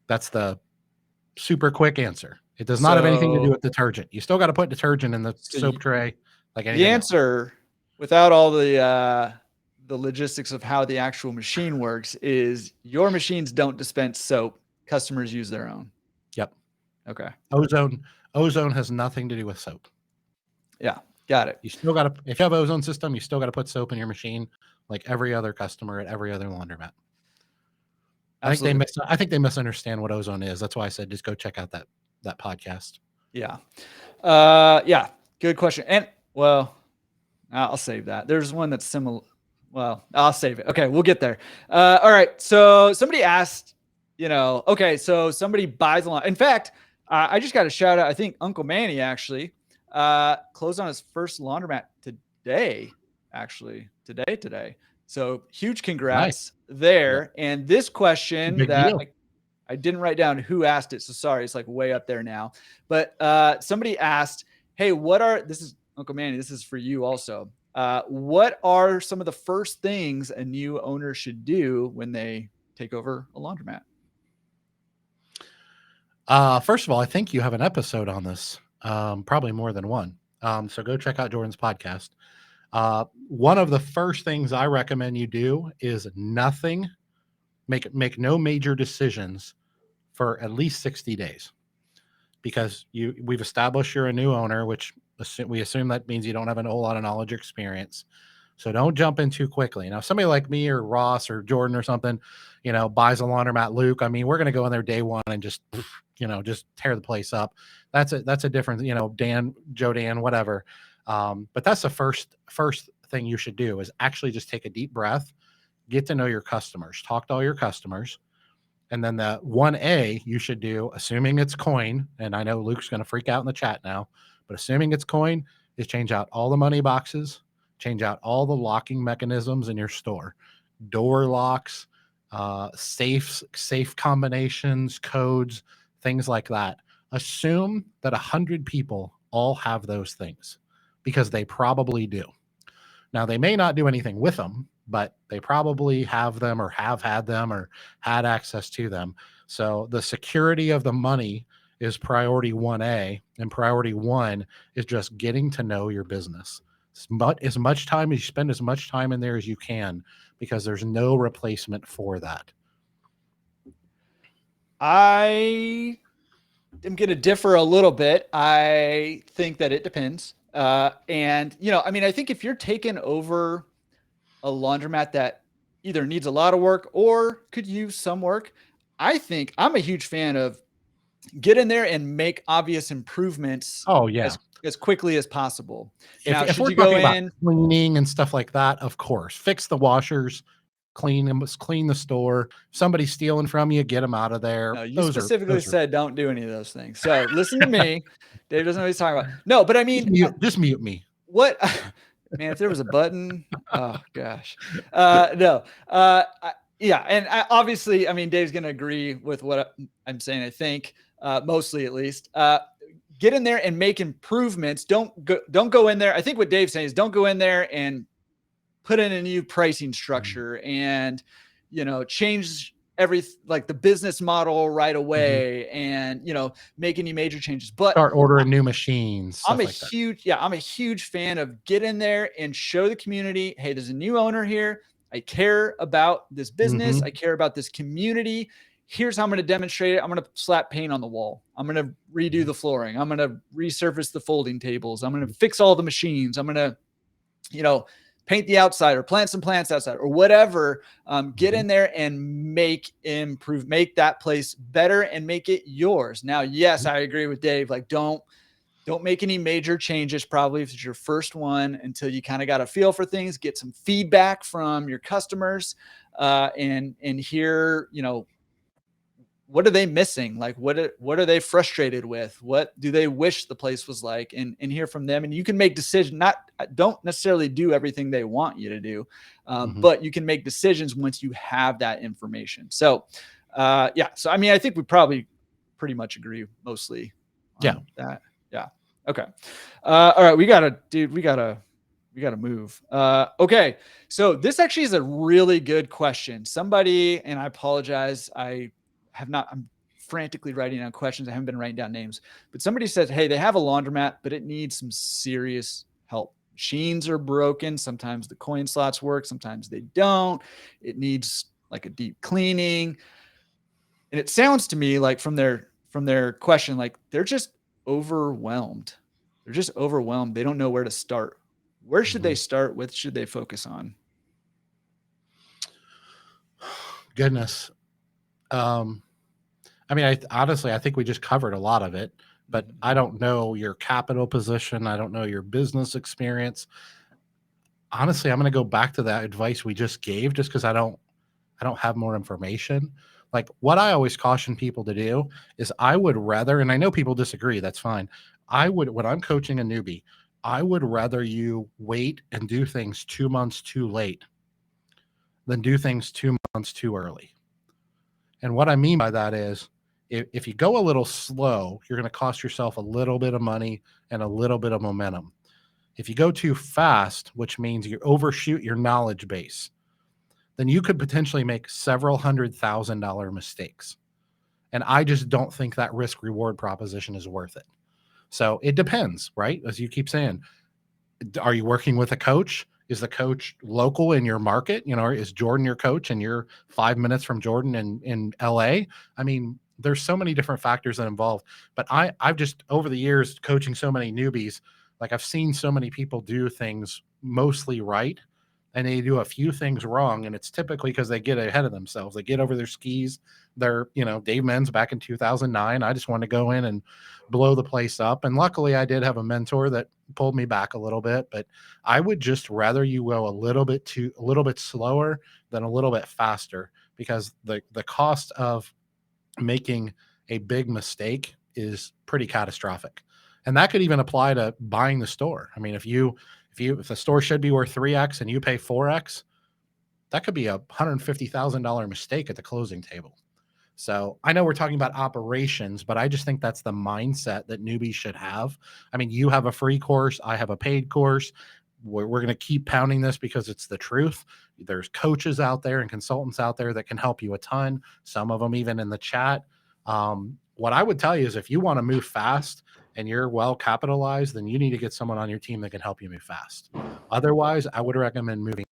That's the super quick answer. It does not have anything to do with detergent. You still got to put detergent in the soap tray, like anything. The answer, else. Without all the logistics of how the actual machine works, is your machines don't dispense soap. Customers use their own. Yep. Okay. Ozone has nothing to do with soap. Yeah, got it. You still got to, if you have ozone system, you still got to put soap in your machine, like every other customer at every other laundromat. I think they misunderstand what ozone is. That's why I said just go check out that podcast. Yeah. Yeah. Good question. And well, I'll save that. There's one that's similar. Well, I'll save it. Okay, we'll get there. All right. So somebody asked, okay, so somebody buys a lot. In fact, I just got a shout out. I think Uncle Manny actually closed on his first laundromat today. So huge congrats there. Yeah. And this question that I didn't write down who asked it. So sorry, it's like way up there now. But somebody asked, hey, this is Uncle Manny, this is for you also. What are some of the first things a new owner should do when they take over a laundromat? First of all, I think you have an episode on this, probably more than one. So go check out Jordan's podcast. One of the first things I recommend you do is make no major decisions for at least 60 days, because we've established you're a new owner, which we assume that means you don't have a whole lot of knowledge or experience. So don't jump in too quickly. Now, somebody like me or Ross or Jordan or something, buys a laundromat, Luke. I mean, we're going to go in there day one and just tear the place up. That's a different, Joe Dan, whatever. But that's the first thing you should do, is actually just take a deep breath, get to know your customers, talk to all your customers. And then the 1A you should do, assuming it's coin, and I know Luke's going to freak out in the chat now, but assuming it's coin, is change out all the money boxes, change out all the locking mechanisms in your store, door locks, safe combinations, codes, things like that. Assume that 100 people all have those things, because they probably do. Now, they may not do anything with them, but they probably have them or have had them or had access to them. So the security of the money is priority 1A, and priority 1 is just getting to know your business. As much time as you spend, as much time in there as you can, because there's no replacement for that. I am going to differ a little bit. I think that it depends. And, I think if you're taking over a laundromat that either needs a lot of work or could use some work, I think I'm a huge fan of get in there and make obvious improvements. Oh yeah. As quickly as possible. If we're talking about cleaning and stuff like that, of course, fix the washers, clean the store. If somebody's stealing from you, get them out of there. No, you specifically said don't do any of those things. So listen to me. Dave doesn't know what he's talking about. No, but I mean, just mute me. What, man, if there was a button, oh gosh. No. Yeah. And obviously, Dave's going to agree with what I'm saying. I think mostly, at least, get in there and make improvements. Don't go in there. I think what Dave's saying is don't go in there and put in a new pricing structure and, change like the business model right away and, make any major changes, but start ordering new machines. I'm a huge fan of get in there and show the community, hey, there's a new owner here. I care about this business. I care about this community. Here's how I'm going to demonstrate it. I'm going to slap paint on the wall. I'm going to redo the flooring. I'm going to resurface the folding tables. I'm going to fix all the machines. I'm going to, paint the outside or plant some plants outside or whatever. Get in there and make that place better and make it yours. Now, yes, I agree with Dave. Like, don't make any major changes, probably if it's your first one, until you kind of got a feel for things, get some feedback from your customers, and hear, what are they missing? Like, what are they frustrated with? What do they wish the place was like? And hear from them. And you can make decisions. Don't necessarily do everything they want you to do, but you can make decisions once you have that information. So, So, I mean, I think we probably pretty much agree mostly on that. Yeah. Okay. All right. We gotta move. Okay. So this actually is a really good question. Somebody, and I apologize, I'm frantically writing down questions. I haven't been writing down names, but somebody said, hey, they have a laundromat, but it needs some serious help. Machines are broken. Sometimes the coin slots work. Sometimes they don't. It needs like a deep cleaning. And it sounds to me like from their question, like they're just overwhelmed. They don't know where to start. Where should they start? What should they focus on? Goodness. I mean, honestly, I think we just covered a lot of it, but I don't know your capital position. I don't know your business experience. Honestly, I'm going to go back to that advice we just gave, just because I don't have more information. Like, what I always caution people to do is I would rather, and I know people disagree, that's fine. When I'm coaching a newbie, I would rather you wait and do things 2 months too late than do things 2 months too early. And what I mean by that is, if you go a little slow, you're going to cost yourself a little bit of money and a little bit of momentum. If you go too fast, which means you overshoot your knowledge base, then you could potentially make several $100,000 mistakes. And I just don't think that risk reward proposition is worth it. So it depends, right? As you keep saying, are you working with a coach? Is the coach local in your market? Is Jordan your coach and you're 5 minutes from Jordan in LA? I mean, there's so many different factors that involve, but I've just, over the years, coaching so many newbies, like I've seen so many people do things mostly right, and they do a few things wrong. And it's typically because they get ahead of themselves. They get over their skis. They're, Dave Menz back in 2009. I just wanted to go in and blow the place up. And luckily I did have a mentor that pulled me back a little bit, but I would just rather you go a little bit slower than a little bit faster, because the cost of making a big mistake is pretty catastrophic. And that could even apply to buying the store. I mean, if the store should be worth 3x and you pay 4x, that could be a $150,000 mistake at the closing table. So I know we're talking about operations, but I just think that's the mindset that newbies should have. I mean, you have a free course. I have a paid course. We're going to keep pounding this because it's the truth. There's coaches out there and consultants out there that can help you a ton. Some of them even in the chat. What I would tell you is, if you want to move fast and you're well capitalized, then you need to get someone on your team that can help you move fast. Otherwise, I would recommend moving.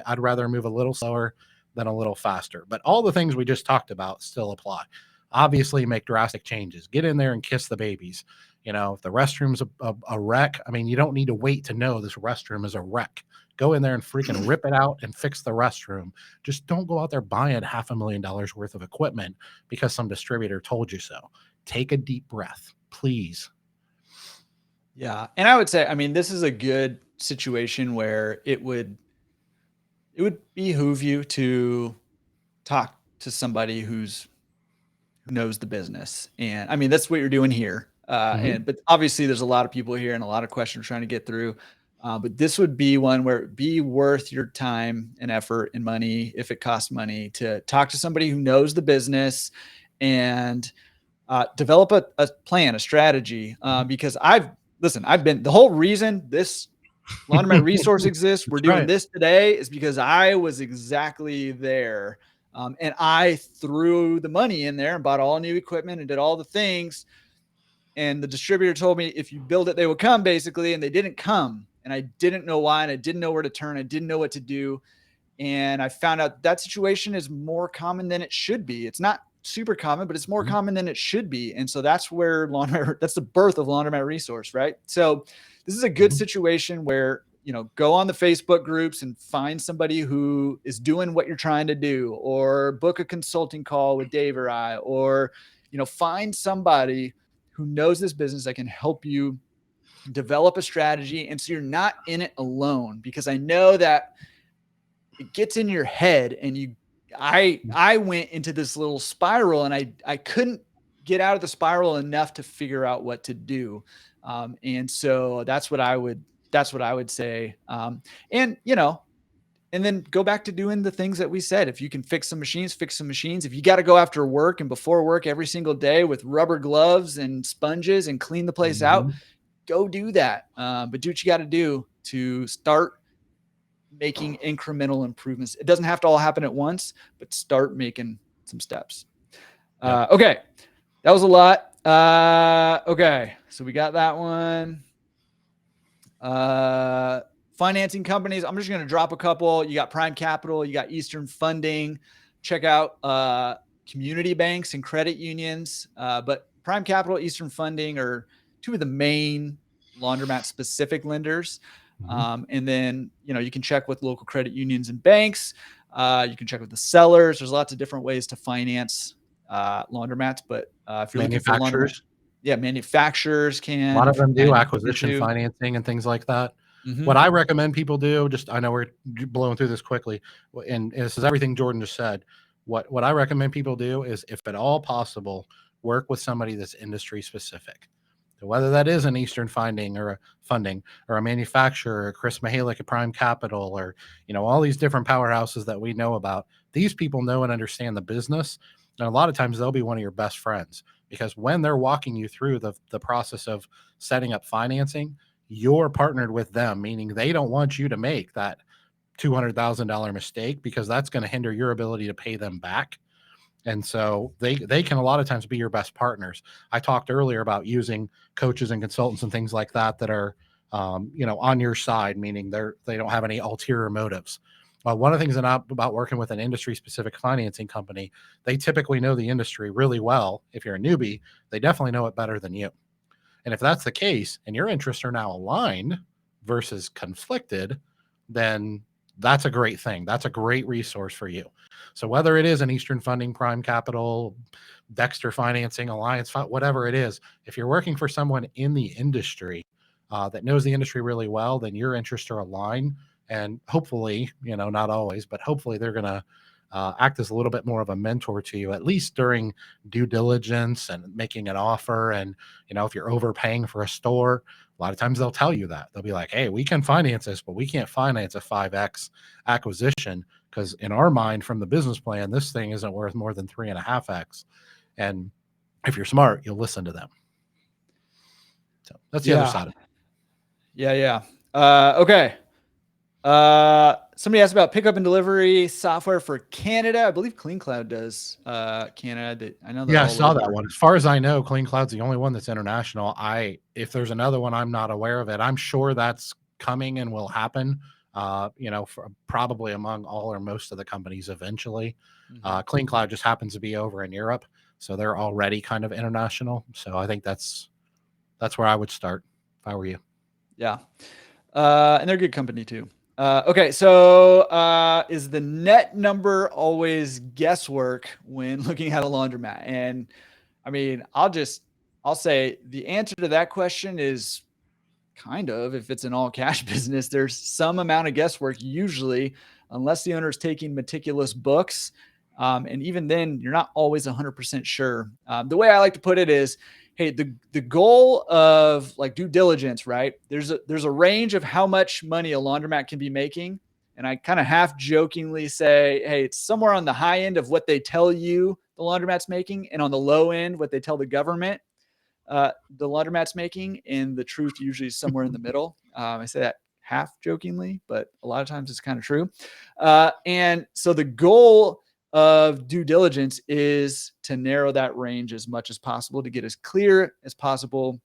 I'd rather move a little slower than a little faster. But all the things we just talked about still apply. Obviously, make drastic changes. Get in there and kiss the babies. If the restroom's a wreck, I mean, you don't need to wait to know this restroom is a wreck. Go in there and freaking rip it out and fix the restroom. Just don't go out there buying $500,000 worth of equipment because some distributor told you so. Take a deep breath, please. Yeah. And I would say, I mean, this is a good situation where it would behoove you to talk to somebody who knows the business. And I mean, that's what you're doing here. But obviously there's a lot of people here and a lot of questions we're trying to get through. But this would be one where it'd be worth your time and effort and money, if it costs money, to talk to somebody who knows the business and develop a plan, a strategy. Because I've been, the whole reason this Laundromat resource exists, we're doing this today, is because I was exactly there And I threw the money in there and bought all new equipment and did all the things. And the distributor told me, if you build it, they will come, basically. And they didn't come. And I didn't know why. And I didn't know where to turn. I didn't know what to do. And I found out that situation is more common than it should be. It's not super common, but it's more common than it should be. And so that's where that's the birth of Laundromat Resource, right? So this is a good situation where, go on the Facebook groups and find somebody who is doing what you're trying to do, or book a consulting call with Dave or I, or, find somebody who knows this business that can help you develop a strategy. And so you're not in it alone, because I know that it gets in your head, and I went into this little spiral, and I couldn't get out of the spiral enough to figure out what to do. And so that's what I would say. And then go back to doing the things that we said. If you can fix some machines, fix some machines. If you got to go after work and before work every single day with rubber gloves and sponges and clean the place out, go do that. But do what you got to do to start making incremental improvements. It doesn't have to all happen at once, but start making some steps. Okay. That was a lot. Okay. So we got that one. Financing companies. I'm just going to drop a couple. You got Prime Capital, you got Eastern Funding. Check out community banks and credit unions. But Prime Capital, Eastern Funding are two of the main laundromat specific lenders. And then, you can check with local credit unions and banks. You can check with the sellers. There's lots of different ways to finance laundromats, but if you're looking for laundromats, manufacturers can. A lot of them do acquisition financing and things like that. What I recommend people do, I know we're blowing through this quickly, and this is everything Jordan just said. What I recommend people do is, if at all possible, work with somebody that's industry specific. So whether that is an Eastern Funding or a manufacturer, or Chris Mahalik at Prime Capital, or all these different powerhouses that we know about, these people know and understand the business, and a lot of times they'll be one of your best friends, because when they're walking you through the process of setting up financing, you're partnered with them, meaning they don't want you to make that $200,000 mistake, because that's going to hinder your ability to pay them back. And so they can a lot of times be your best partners. I talked earlier about using coaches and consultants and things like that are, on your side, meaning they don't have any ulterior motives. One of the things about working with an industry specific financing company, they typically know the industry really well. If you're a newbie, they definitely know it better than you. And if that's the case, and your interests are now aligned versus conflicted, then that's a great thing. That's a great resource for you. So whether it is an Eastern Funding, Prime Capital, Dexter Financing, Alliance, whatever it is, if you're working for someone in the industry that knows the industry really well, then your interests are aligned. And hopefully, not always, but hopefully they're going to act as a little bit more of a mentor to you, at least during due diligence and making an offer. And, if you're overpaying for a store, a lot of times they'll tell you that. They'll be like, hey, we can finance this, but we can't finance a 5X acquisition, because in our mind, from the business plan, this thing isn't worth more than 3.5X. And if you're smart, you'll listen to them. So that's the other side of it. Yeah. Okay. Somebody asked about pickup and delivery software for Canada. I believe Clean Cloud does Canada. I know that. Yeah, I saw that one. As far as I know, Clean Cloud's the only one that's international. If there's another one, I'm not aware of it. I'm sure that's coming and will happen. For probably among all or most of the companies eventually. Clean Cloud just happens to be over in Europe, so they're already kind of international. So I think that's where I would start if I were you. Yeah, and they're a good company too. Okay, so is the net number always guesswork when looking at a laundromat? And I mean, I'll say the answer to that question is kind of. If it's an all cash business, there's some amount of guesswork usually, unless the owner is taking meticulous books. And even then, you're not always 100% sure. The way I like to put it is, hey, the goal of like due diligence, right? There's a range of how much money a laundromat can be making. And I kind of half jokingly say, hey, it's somewhere on the high end of what they tell you the laundromat's making, and on the low end, what they tell the government the laundromat's making, and the truth usually is somewhere in the middle. I say that half jokingly, but a lot of times it's kind of true. And so the goal of due diligence is to narrow that range as much as possible to get as clear as possible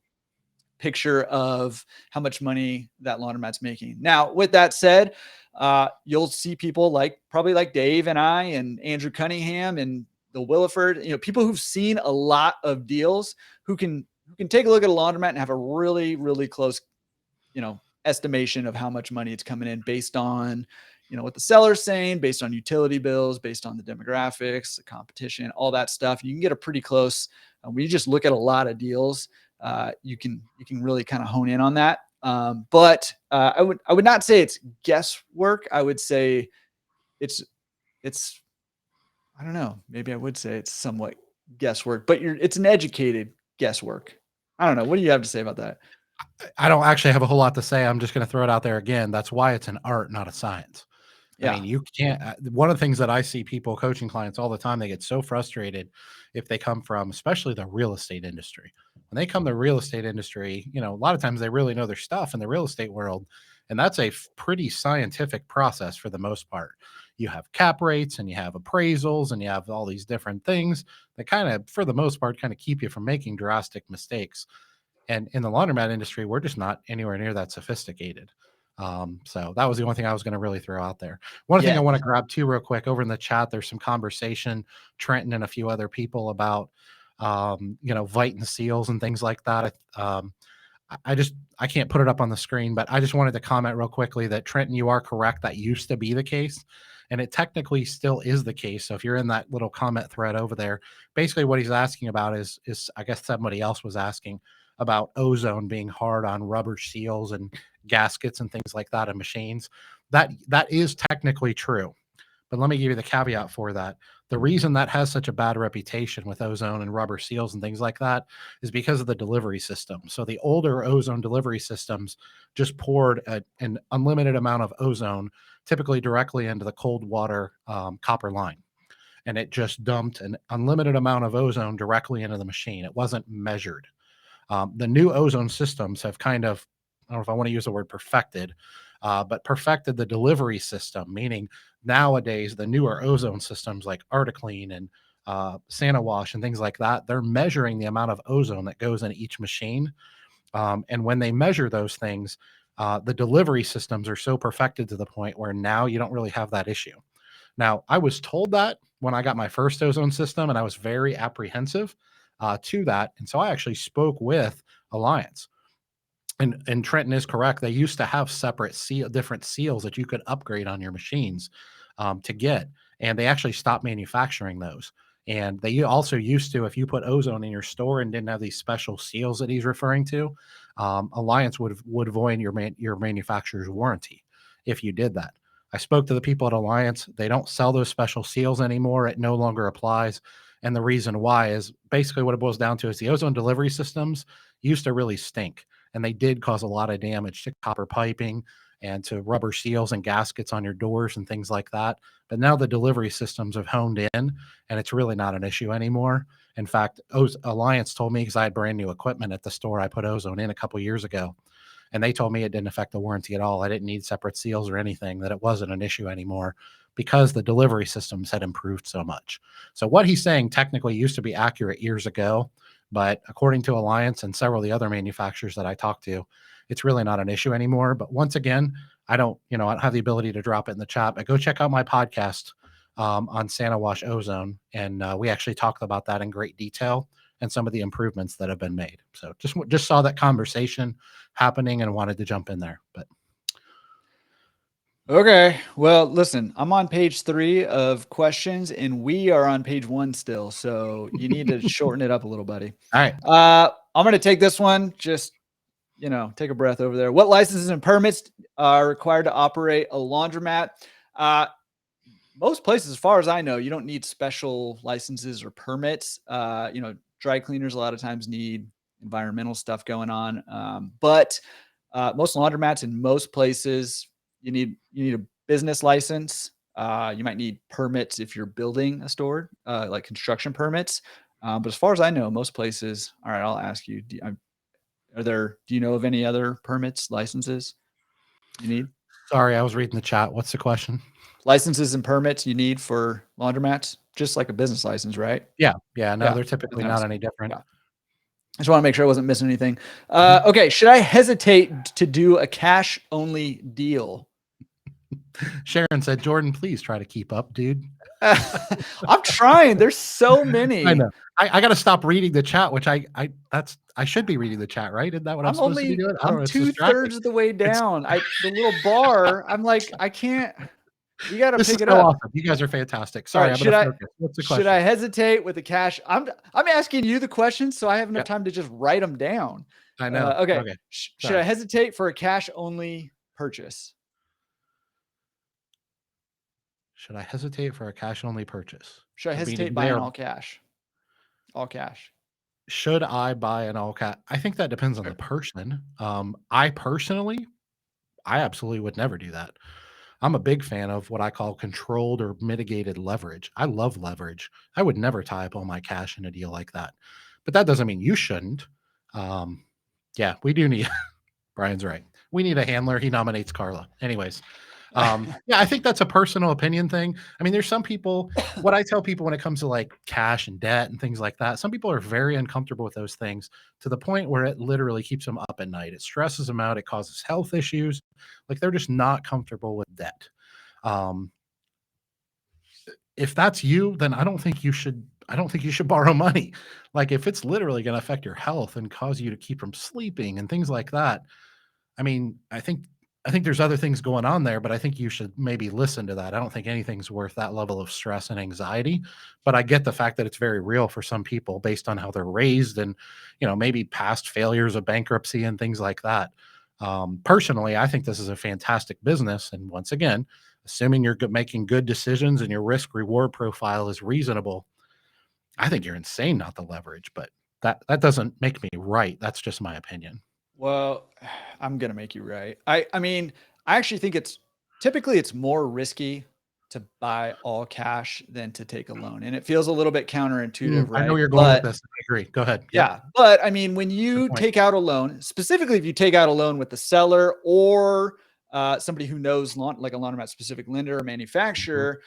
picture of how much money that laundromat's making. Now, with that said, you'll see people probably like Dave and I and Andrew Cunningham and the Williford, people who've seen a lot of deals who can take a look at a laundromat and have a really, really close, estimation of how much money it's coming in based on, what the seller's saying, based on utility bills, based on the demographics, the competition, all that stuff. You can get a pretty close, when you just look at a lot of deals, you can really kind of hone in on that. But I would not say it's guesswork. I would say it's I don't know. Maybe I would say it's somewhat guesswork, but it's an educated guesswork. I don't know. What do you have to say about that? I don't actually have a whole lot to say. I'm just going to throw it out there again. That's why it's an art, not a science. Yeah. I mean, you can't. One of the things that I see people coaching clients all the time, they get so frustrated if they come from, especially the real estate industry. When they come to the real estate industry, a lot of times they really know their stuff in the real estate world. And that's a pretty scientific process for the most part. You have cap rates and you have appraisals and you have all these different things that kind of, for the most part, kind of keep you from making drastic mistakes. And in the laundromat industry, we're just not anywhere near that sophisticated. So that was the only thing I was going to really throw out there. One thing I want to grab too real quick over in the chat, there's some conversation, Trenton and a few other people about, Vite and seals and things like that. I can't put it up on the screen, but I just wanted to comment real quickly that Trenton, you are correct. That used to be the case. And it technically still is the case. So if you're in that little comment thread over there, basically what he's asking about is I guess somebody else was asking about ozone being hard on rubber seals and gaskets and things like that in machines. That is technically true. But let me give you the caveat for that. The reason that has such a bad reputation with ozone and rubber seals and things like that is because of the delivery system. So the older ozone delivery systems just poured an unlimited amount of ozone, typically directly into the cold water copper line. And it just dumped an unlimited amount of ozone directly into the machine. It wasn't measured. The new ozone systems have kind of, I don't know if I want to use the word perfected, but perfected the delivery system, meaning nowadays the newer ozone systems like ArtiClean and SaniWash and things like that, they're measuring the amount of ozone that goes in each machine. And when they measure those things, the delivery systems are so perfected to the point where now you don't really have that issue. Now, I was told that when I got my first ozone system, and I was very apprehensive to that. And so I actually spoke with Alliance. And Trenton is correct. They used to have separate different seals that you could upgrade on your machines to get. And they actually stopped manufacturing those. And they also used to, if you put ozone in your store and didn't have these special seals that he's referring to, Alliance would void your manufacturer's warranty if you did that. I spoke to the people at Alliance. They don't sell those special seals anymore. It no longer applies. And the reason why is basically what it boils down to is the ozone delivery systems used to really stink. And they did cause a lot of damage to copper piping and to rubber seals and gaskets on your doors and things like that. But now the delivery systems have honed in and it's really not an issue anymore. In fact, Alliance told me, because I had brand new equipment at the store I put ozone in a couple years ago, and they told me it didn't affect the warranty at all. I didn't need separate seals or anything, that it wasn't an issue anymore because the delivery systems had improved so much. So what he's saying technically used to be accurate years ago, but according to Alliance and several of the other manufacturers that I talked to, it's really not an issue anymore. But once again, I don't have the ability to drop it in the chat, but go check out my podcast on SaniWash ozone. And we actually talked about that in great detail and some of the improvements that have been made. So just saw that conversation happening and wanted to jump in there. But okay, well, listen, I'm on page 3 of questions, and we are on page 1 still. So you need to shorten it up a little, buddy. All right. I'm going to take this one. Just take a breath over there. What licenses and permits are required to operate a laundromat? Most places, as far as I know, you don't need special licenses or permits. Dry cleaners a lot of times need environmental stuff going on. But most laundromats in most places, you need a business license. You might need permits if you're building a store, like construction permits. But as far as I know, most places. All right, I'll ask you. Do you know of any other permits, licenses you need? Sorry, I was reading the chat. What's the question? Licenses and permits you need for laundromats, just like a business license, right? Yeah. No, they're typically not any different. Yeah. I just want to make sure I wasn't missing anything. Okay, should I hesitate to do a cash only deal? Sharon said, Jordan, please try to keep up, dude. I'm trying. There's so many. I know. I got to stop reading the chat, which I should be reading the chat, right? Isn't that what I'm supposed to be doing? I'm 2/3 of the way down. The little bar, I'm like, I can't. You got to pick it up. Awesome. You guys are fantastic. Sorry, right, I'm going to focus. What's the question? Should I hesitate with the cash? I'm asking you the questions, so I have enough time to just write them down. I know. Okay. Should I hesitate for a cash only purchase? Should I hesitate for a cash only purchase? Should I hesitate buying all cash? All cash. Should I buy an all cash? I think that depends on the person. I personally, I absolutely would never do that. I'm a big fan of what I call controlled or mitigated leverage. I love leverage. I would never tie up all my cash in a deal like that. But that doesn't mean you shouldn't. Yeah, we do need, Brian's right. We need a handler. He nominates Carla. Anyways. Yeah, I think that's a personal opinion thing. I mean, there's some people, what I tell people when it comes to like cash and debt and things like that, some people are very uncomfortable with those things to the point where it literally keeps them up at night. It stresses them out. It causes health issues. Like they're just not comfortable with debt. If that's you, then I don't think you should borrow money. Like if it's literally going to affect your health and cause you to keep from sleeping and things like that. I mean, I think there's other things going on there, but I think you should maybe listen to that. I don't think anything's worth that level of stress and anxiety, but I get the fact that it's very real for some people based on how they're raised and, maybe past failures of bankruptcy and things like that. Personally, I think this is a fantastic business. And once again, assuming you're making good decisions and your risk reward profile is reasonable, I think you're insane not to leverage, but that doesn't make me right. That's just my opinion. Well, I'm going to make you right. I mean, I actually think it's more risky to buy all cash than to take a loan. And it feels a little bit counterintuitive, right? I know you're going with this. I agree. Go ahead. Yeah. But I mean, when you take out a loan, specifically if you take out a loan with the seller or somebody who knows like a laundromat specific lender or manufacturer,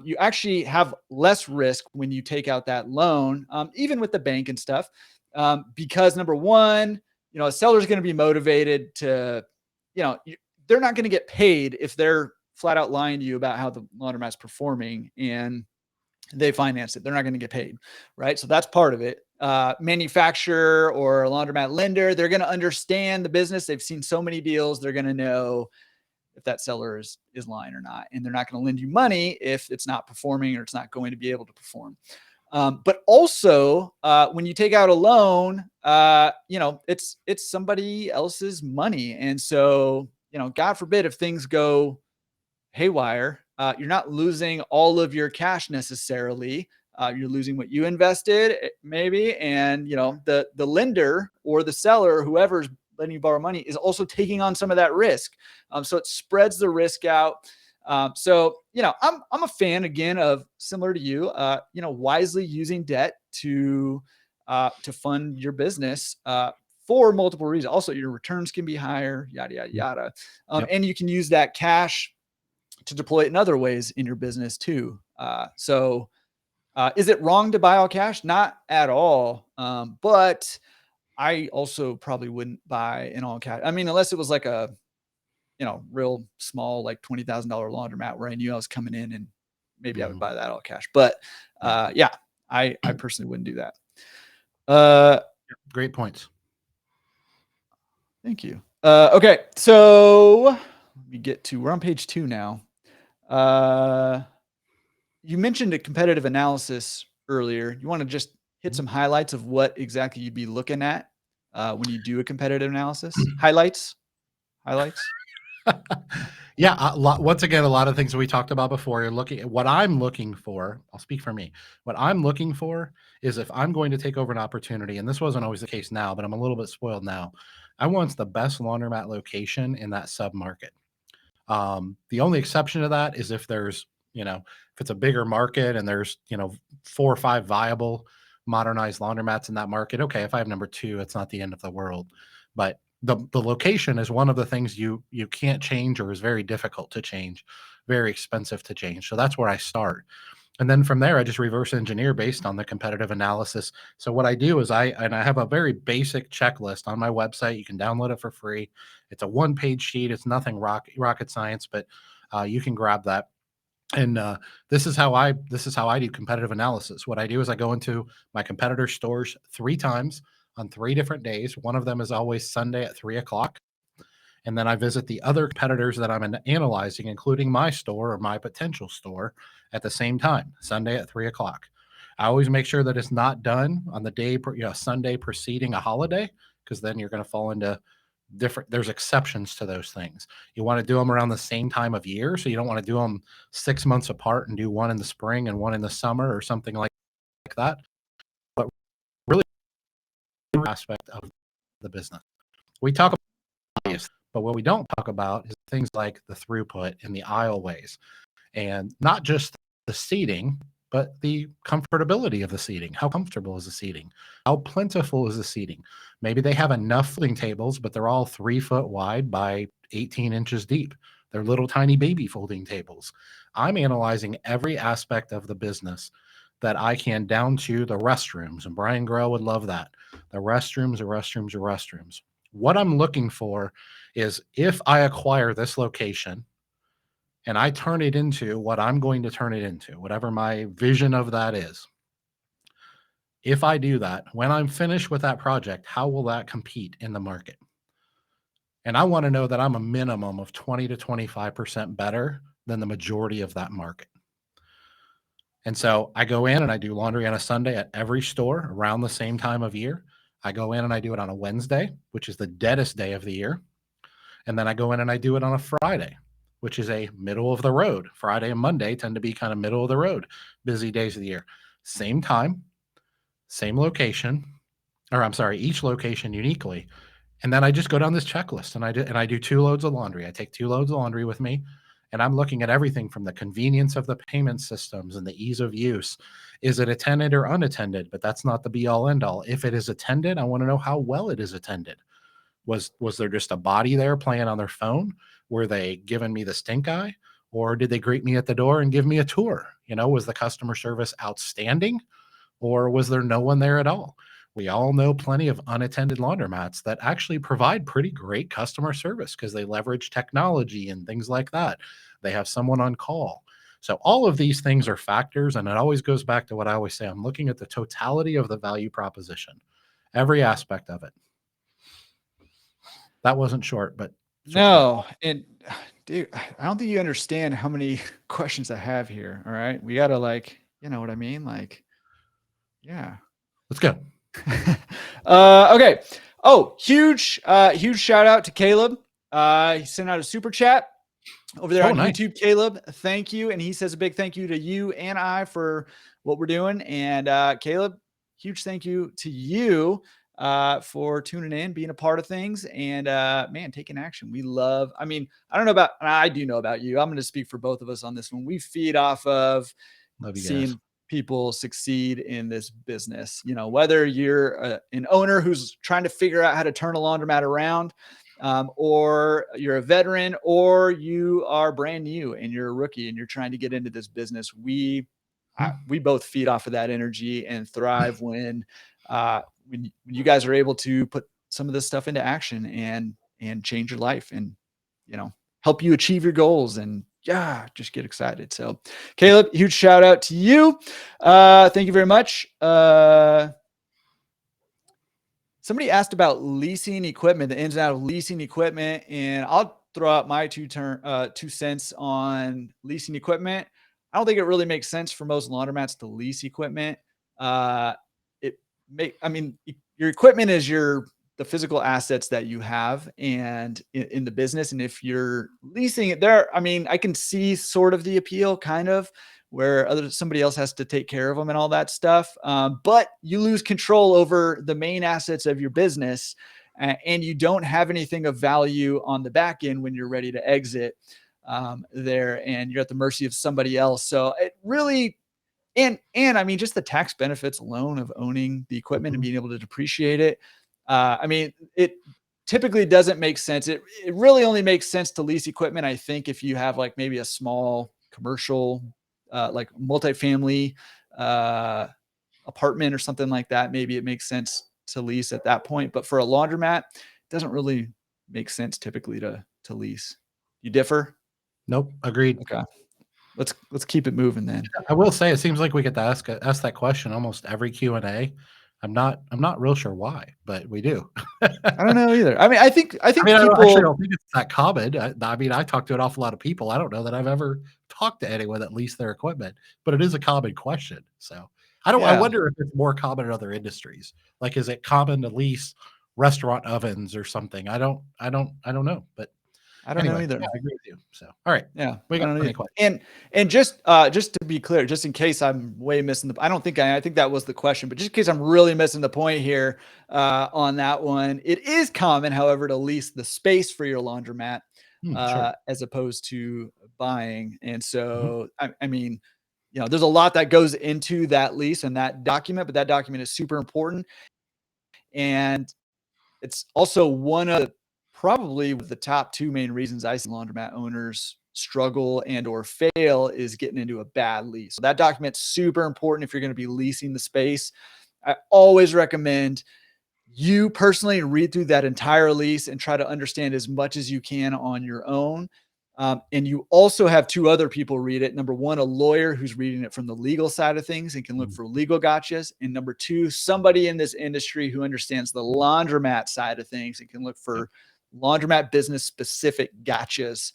you actually have less risk when you take out that loan, even with the bank and stuff. Because number one, a seller is going to be motivated to, they're not going to get paid if they're flat out lying to you about how the laundromat's performing and they finance it. They're not going to get paid, right? So that's part of it. Manufacturer or a laundromat lender, they're going to understand the business. They've seen so many deals. They're going to know if that seller is lying or not. And they're not going to lend you money if it's not performing or it's not going to be able to perform. But also, when you take out a loan, it's somebody else's money. And so, God forbid if things go haywire, you're not losing all of your cash necessarily. You're losing what you invested maybe. And, the lender or the seller, whoever's letting you borrow money is also taking on some of that risk. So it spreads the risk out. So, I'm a fan again of, similar to you, wisely using debt to fund your business, for multiple reasons. Also, your returns can be higher, yada, yada, yada. And you can use that cash to deploy it in other ways in your business too. So is it wrong to buy all cash? Not at all. But I also probably wouldn't buy an all cash. I mean, unless it was like a, real small, like $20,000 laundromat where I knew I was coming in and maybe I would buy that all cash. But yeah, I personally wouldn't do that. Great points. Thank you. Okay. So let me we're on page 2 now. You mentioned a competitive analysis earlier. You want to just hit some highlights of what exactly you'd be looking at when you do a competitive analysis? Highlights. Yeah. Once again, a lot of things that we talked about before. You're looking at what I'm looking for. I'll speak for me. What I'm looking for is if I'm going to take over an opportunity, and this wasn't always the case now, but I'm a little bit spoiled now. I want the best laundromat location in that sub-market. The only exception to that is if there's, if it's a bigger market and there's, 4 or 5 viable modernized laundromats in that market. Okay. If I have number 2, it's not the end of the world. But the location is one of the things you can't change, or is very difficult to change, very expensive to change. So that's where I start. And then from there, I just reverse engineer based on the competitive analysis. So what I do is I have a very basic checklist on my website. You can download it for free. It's a 1-page sheet. It's nothing rocket science, but you can grab that. And this is how I do competitive analysis. What I do is I go into my competitor stores 3 times on 3 different days. One of them is always Sunday at 3:00. And then I visit the other competitors that I'm analyzing, including my store or my potential store, at the same time, Sunday at 3:00. I always make sure that it's not done on the day, Sunday preceding a holiday, because then you're going to fall into there's exceptions to those things. You want to do them around the same time of year. So you don't want to do them 6 months apart and do one in the spring and one in the summer or something like that. But really, aspect of the business. We talk about this, but what we don't talk about is things like the throughput and the aisleways, and not just the seating, but the comfortability of the seating. How comfortable is the seating? How plentiful is the seating? Maybe they have enough folding tables, but they're all 3 foot wide by 18 inches deep. They're little tiny baby folding tables. I'm analyzing every aspect of the business that I can, down to the restrooms. And Brian Grell would love that. The restrooms. What I'm looking for is, if I acquire this location and I turn it into what I'm going to turn it into, whatever my vision of that is, if I do that, when I'm finished with that project, how will that compete in the market? And I want to know that I'm a minimum of 20 to 25% better than the majority of that market. And so I go in and I do laundry on a Sunday at every store around the same time of year. I go in and I do it on a Wednesday, which is the deadest day of the year. And then I go in and I do it on a Friday, which is a middle of the road. Friday and Monday tend to be kind of middle of the road, busy days of the year. Same time, same location, or I'm sorry, each location uniquely. And then I just go down this checklist and I do 2 loads of laundry. I take 2 loads of laundry with me, and I'm looking at everything from the convenience of the payment systems and the ease of use. Is it attended or unattended? But that's not the be all end all. If it is attended, I want to know how well it is attended. Was there just a body there playing on their phone? Were they giving me the stink eye? Or did they greet me at the door and give me a tour? Was the customer service outstanding? Or was there no one there at all? We all know plenty of unattended laundromats that actually provide pretty great customer service because they leverage technology and things like that. They have someone on call. So all of these things are factors, and it always goes back to what I always say. I'm looking at the totality of the value proposition, every aspect of it. That wasn't short, but no. And dude, I don't think you understand how many questions I have here. All right. We got to, you know what I mean? Yeah. Let's go. Okay. Oh, huge shout out to Caleb. He sent out a super chat over there on YouTube. Caleb, thank you. And he says a big thank you to you and I for what we're doing. And Caleb, huge thank you to you for tuning in, being a part of things, and man, taking action. We love, I do know about you. I'm going to speak for both of us on this one. We feed off of seeing people succeed in this business. Whether you're an owner who's trying to figure out how to turn a laundromat around, or you're a veteran, or you are brand new and you're a rookie and you're trying to get into this business, we both feed off of that energy and thrive when you guys are able to put some of this stuff into action and change your life and, help you achieve your goals and just get excited. So Caleb, huge shout out to you. Thank you very much. Somebody asked about leasing equipment, the ins and outs of leasing equipment, and I'll throw out my 2 cents on leasing equipment. I don't think it really makes sense for most laundromats to lease equipment. Your equipment is the physical assets that you have and in the business. And if you're leasing it there, I can see sort of the appeal, kind of, where somebody else has to take care of them and all that stuff. But you lose control over the main assets of your business, and you don't have anything of value on the back end when you're ready to exit there, and you're at the mercy of somebody else. So it really, and just the tax benefits alone of owning the equipment and being able to depreciate it. typically doesn't make sense. It really only makes sense to lease equipment, I think, if you have like maybe a small commercial, like multifamily apartment or something like that. Maybe it makes sense to lease at that point. But for a laundromat, it doesn't really make sense typically to lease. You differ? Nope. Agreed. Okay. Let's keep it moving then. I will say it seems like we get to ask that question almost every Q&A. I'm not real sure why, but we do. I don't know either. I mean, I think I people actually don't think it's that common. I mean, I talk to an awful lot of people. I don't know that I've ever talked to anyone that leased their equipment, but it is a common question. So I wonder if it's more common in other industries. Like, is it common to lease restaurant ovens or something? I don't know, but I don't know either. Yeah, I agree with you. So, all right. Yeah, We got plenty of questions. And just to be clear, just in case I'm way missing I think that was the question, but just in case I'm really missing the point here on that one, it is common, however, to lease the space for your laundromat Sure. as opposed to buying. And so, I mean, you know, there's a lot that goes into that lease and that document, but that document is super important. And it's also one of probably the top two main reasons I see laundromat owners struggle and or fail is getting into a bad lease. So that document's super important if you're going to be leasing the space. I always recommend you personally read through that entire lease and try to understand as much as you can on your own. And you also have two other people read it. Number one, a lawyer who's reading it from the legal side of things and can look for legal gotchas. And number two, somebody in this industry who understands the laundromat side of things and can look for laundromat business specific gotchas.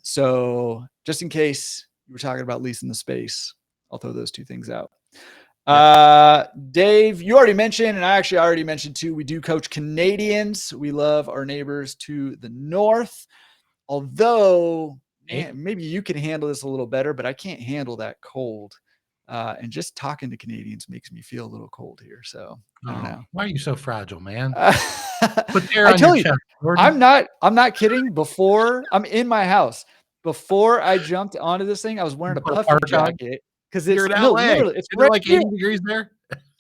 So just in case you were talking about leasing the space, I'll throw those two things out. Dave, you already mentioned, and I actually already mentioned too, we do coach Canadians. We love our neighbors to the north. Although, man, maybe you can handle this a little better, but I can't handle that cold. And just talking to Canadians makes me feel a little cold here. So I don't know. Why are you so fragile, man? I tell you, I'm not kidding. Before I'm in my house, before I jumped onto this thing, I was wearing a puffy jacket because it's literally it's right like 80 degrees there.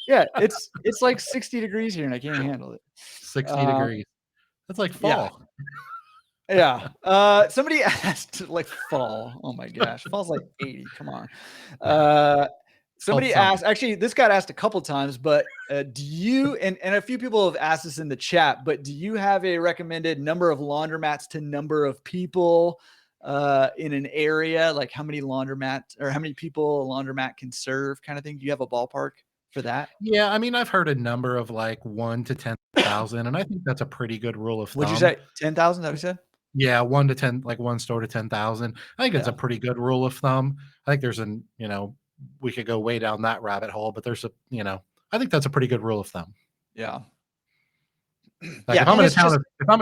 Yeah, it's like 60 degrees here, and I can't handle it. 60 degrees. That's like fall. Yeah. Somebody asked like fall. Oh my gosh. Fall's like 80. Come on. Somebody asked, actually, this got asked a couple times, but do you, and a few people have asked this in the chat, but do you have a recommended number of laundromats to number of people in an area? Like how many laundromats or how many people a laundromat can serve kind of thing? Do you have a ballpark for that? Yeah. I mean, I've heard a number of like 1 to 10,000, and I think that's a pretty good rule of thumb. Would you say 10,000? That what you said? Yeah, 1 to 10, like one store to 10,000. I think it's a pretty good rule of thumb. I think there's we could go way down that rabbit hole, but there's I think that's a pretty good rule of thumb. Yeah. Like if I'm in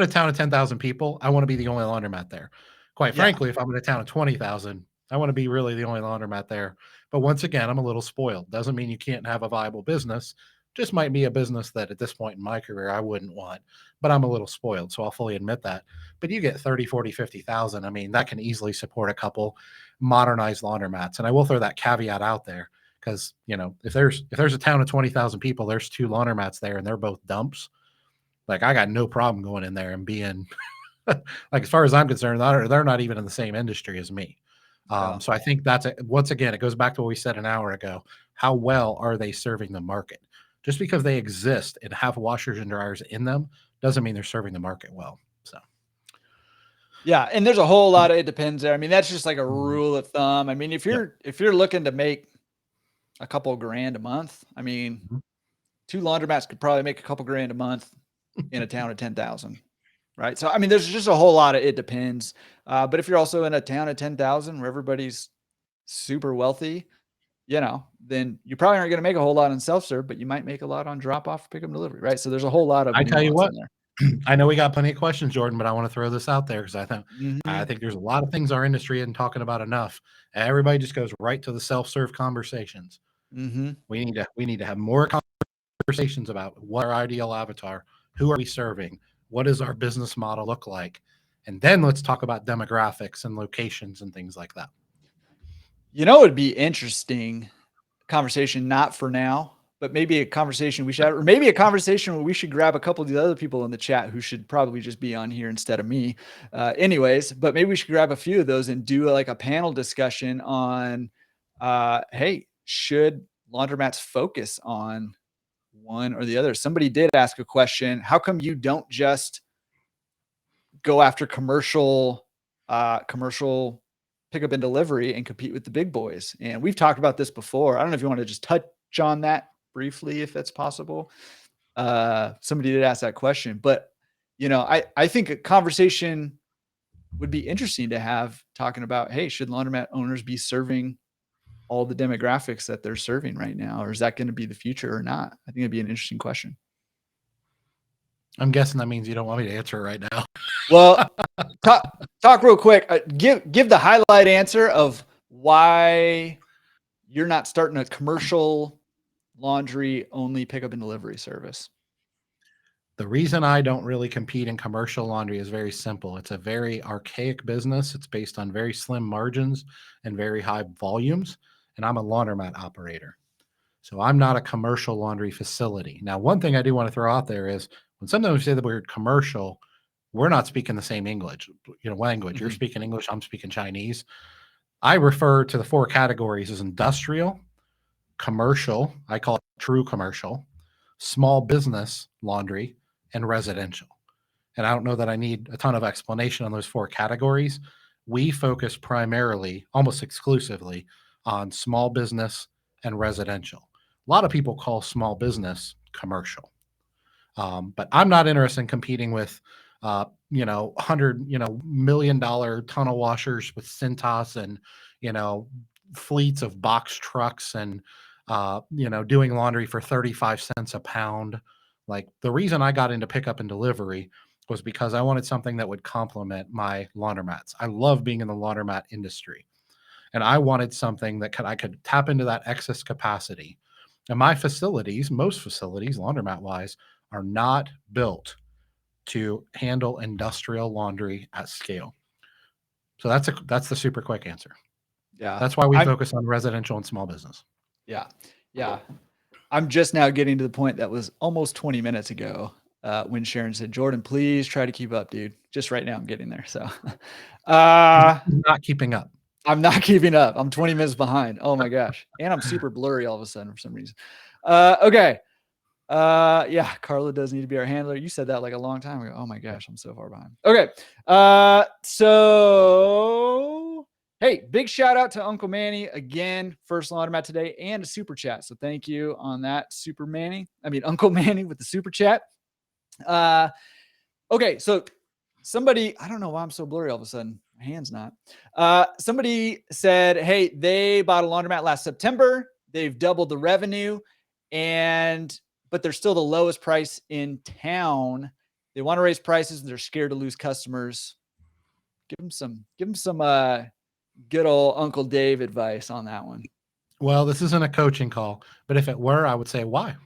a town of 10,000 people, I want to be the only laundromat there. Quite frankly, if I'm in a town of 20,000, I want to be really the only laundromat there. But once again, I'm a little spoiled. Doesn't mean you can't have a viable business. Just might be a business that at this point in my career, I wouldn't want, but I'm a little spoiled. So I'll fully admit that. But you get 30, 40, 50,000. I mean, that can easily support a couple modernized laundromats. And I will throw that caveat out there because, if there's a town of 20,000 people, there's 2 laundromats there and they're both dumps. Like I got no problem going in there and being like, as far as I'm concerned, they're not even in the same industry as me. So I think that's once again, it goes back to what we said an hour ago. How well are they serving the market? Just because they exist and have washers and dryers in them doesn't mean they're serving the market well. So, yeah, and there's a whole lot of it depends there. I mean, that's just like a rule of thumb. I mean, if you're looking to make a couple grand a month, I mean, 2 laundromats could probably make a couple grand a month in a town of 10,000, right? So, I mean, there's just a whole lot of it depends. But if you're also in a town of 10,000 where everybody's super wealthy, then you probably aren't going to make a whole lot on self-serve, but you might make a lot on drop-off, pick up, delivery, right? So there's a whole lot of. I tell you what, I know we got plenty of questions, Jordan, but I want to throw this out there because I think there's a lot of things our industry isn't talking about enough. Everybody just goes right to the self-serve conversations. We need to have more conversations about what our ideal avatar, who are we serving, what does our business model look like, and then let's talk about demographics and locations and things like that. It would be interesting conversation, not for now, but maybe a conversation we should have, or maybe a conversation where we should grab a couple of the other people in the chat who should probably just be on here instead of me. Anyways, but maybe we should grab a few of those and do like a panel discussion on, hey, should laundromats focus on one or the other? Somebody did ask a question. How come you don't just go after commercial pickup and delivery and compete with the big boys? And we've talked about this before. I don't know if you want to just touch on that briefly, if that's possible. Somebody did ask that question, but I think a conversation would be interesting to have, talking about, hey, should laundromat owners be serving all the demographics that they're serving right now, or is that going to be the future or not? I think it'd be an interesting question. I'm guessing that means you don't want me to answer it right now. Well, talk real quick. Give the highlight answer of why you're not starting a commercial laundry only pickup and delivery service. The reason I don't really compete in commercial laundry is very simple. It's a very archaic business. It's based on very slim margins and very high volumes. And I'm a laundromat operator. So I'm not a commercial laundry facility. Now, one thing I do want to throw out there is when sometimes we say the word commercial, we're not speaking the same language. Mm-hmm. You're speaking English, I'm speaking Chinese. I refer to the 4 categories as industrial, commercial, I call it true commercial, small business laundry, and residential. And I don't know that I need a ton of explanation on those 4 categories. We focus primarily, almost exclusively, on small business and residential. A lot of people call small business commercial. But I'm not interested in competing with $100 million tunnel washers with Cintas and fleets of box trucks and doing laundry for 35 cents a pound. Like, the reason I got into pickup and delivery was because I wanted something that would complement my laundromats. I love being in the laundromat industry, and I wanted something that I could tap into that excess capacity. And my facilities, most facilities, laundromat wise, are not built to handle industrial laundry at scale. So that's the super quick answer. Yeah. That's why we focus on residential and small business. Yeah. Yeah. I'm just now getting to the point that was almost 20 minutes ago when Sharon said, Jordan, please try to keep up, dude. Just right now I'm getting there. So not keeping up. I'm not keeping up. I'm 20 minutes behind. Oh my gosh. And I'm super blurry all of a sudden for some reason. Okay. Yeah, Carla does need to be our handler. You said that like a long time ago. Oh my gosh, I'm so far behind. Okay. So hey, big shout out to Uncle Manny again, first laundromat today, and a super chat. So thank you on that, Uncle Manny with the super chat. Okay, so somebody, I don't know why I'm so blurry all of a sudden. My hand's not. Somebody said, hey, they bought a laundromat last September. They've doubled the revenue, but they're still the lowest price in town. They want to raise prices and they're scared to lose customers. Give them some good old Uncle Dave advice on that one. Well, this isn't a coaching call, but if it were, I would say why.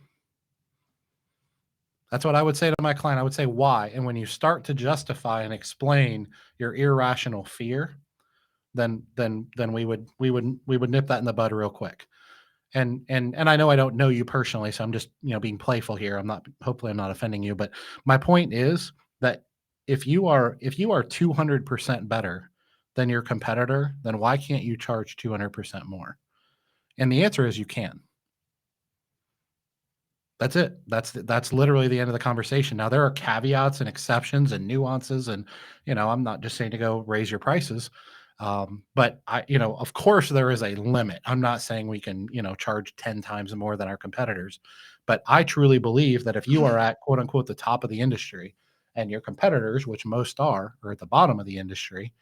That's what I would say to my client. I would say why. And when you start to justify and explain your irrational fear, then we would nip that in the bud real quick. And I know I don't know you personally, so I'm just being playful here. Hopefully I'm not offending you, but my point is that if you are 200% better than your competitor, then why can't you charge 200% more? And the answer is you can. That's it. That's literally the end of the conversation. Now, there are caveats and exceptions and nuances, and I'm not just saying to go raise your prices. But of course there is a limit. I'm not saying we can, charge 10 times more than our competitors, but I truly believe that if you are at quote unquote the top of the industry and your competitors, which most are at the bottom of the industry,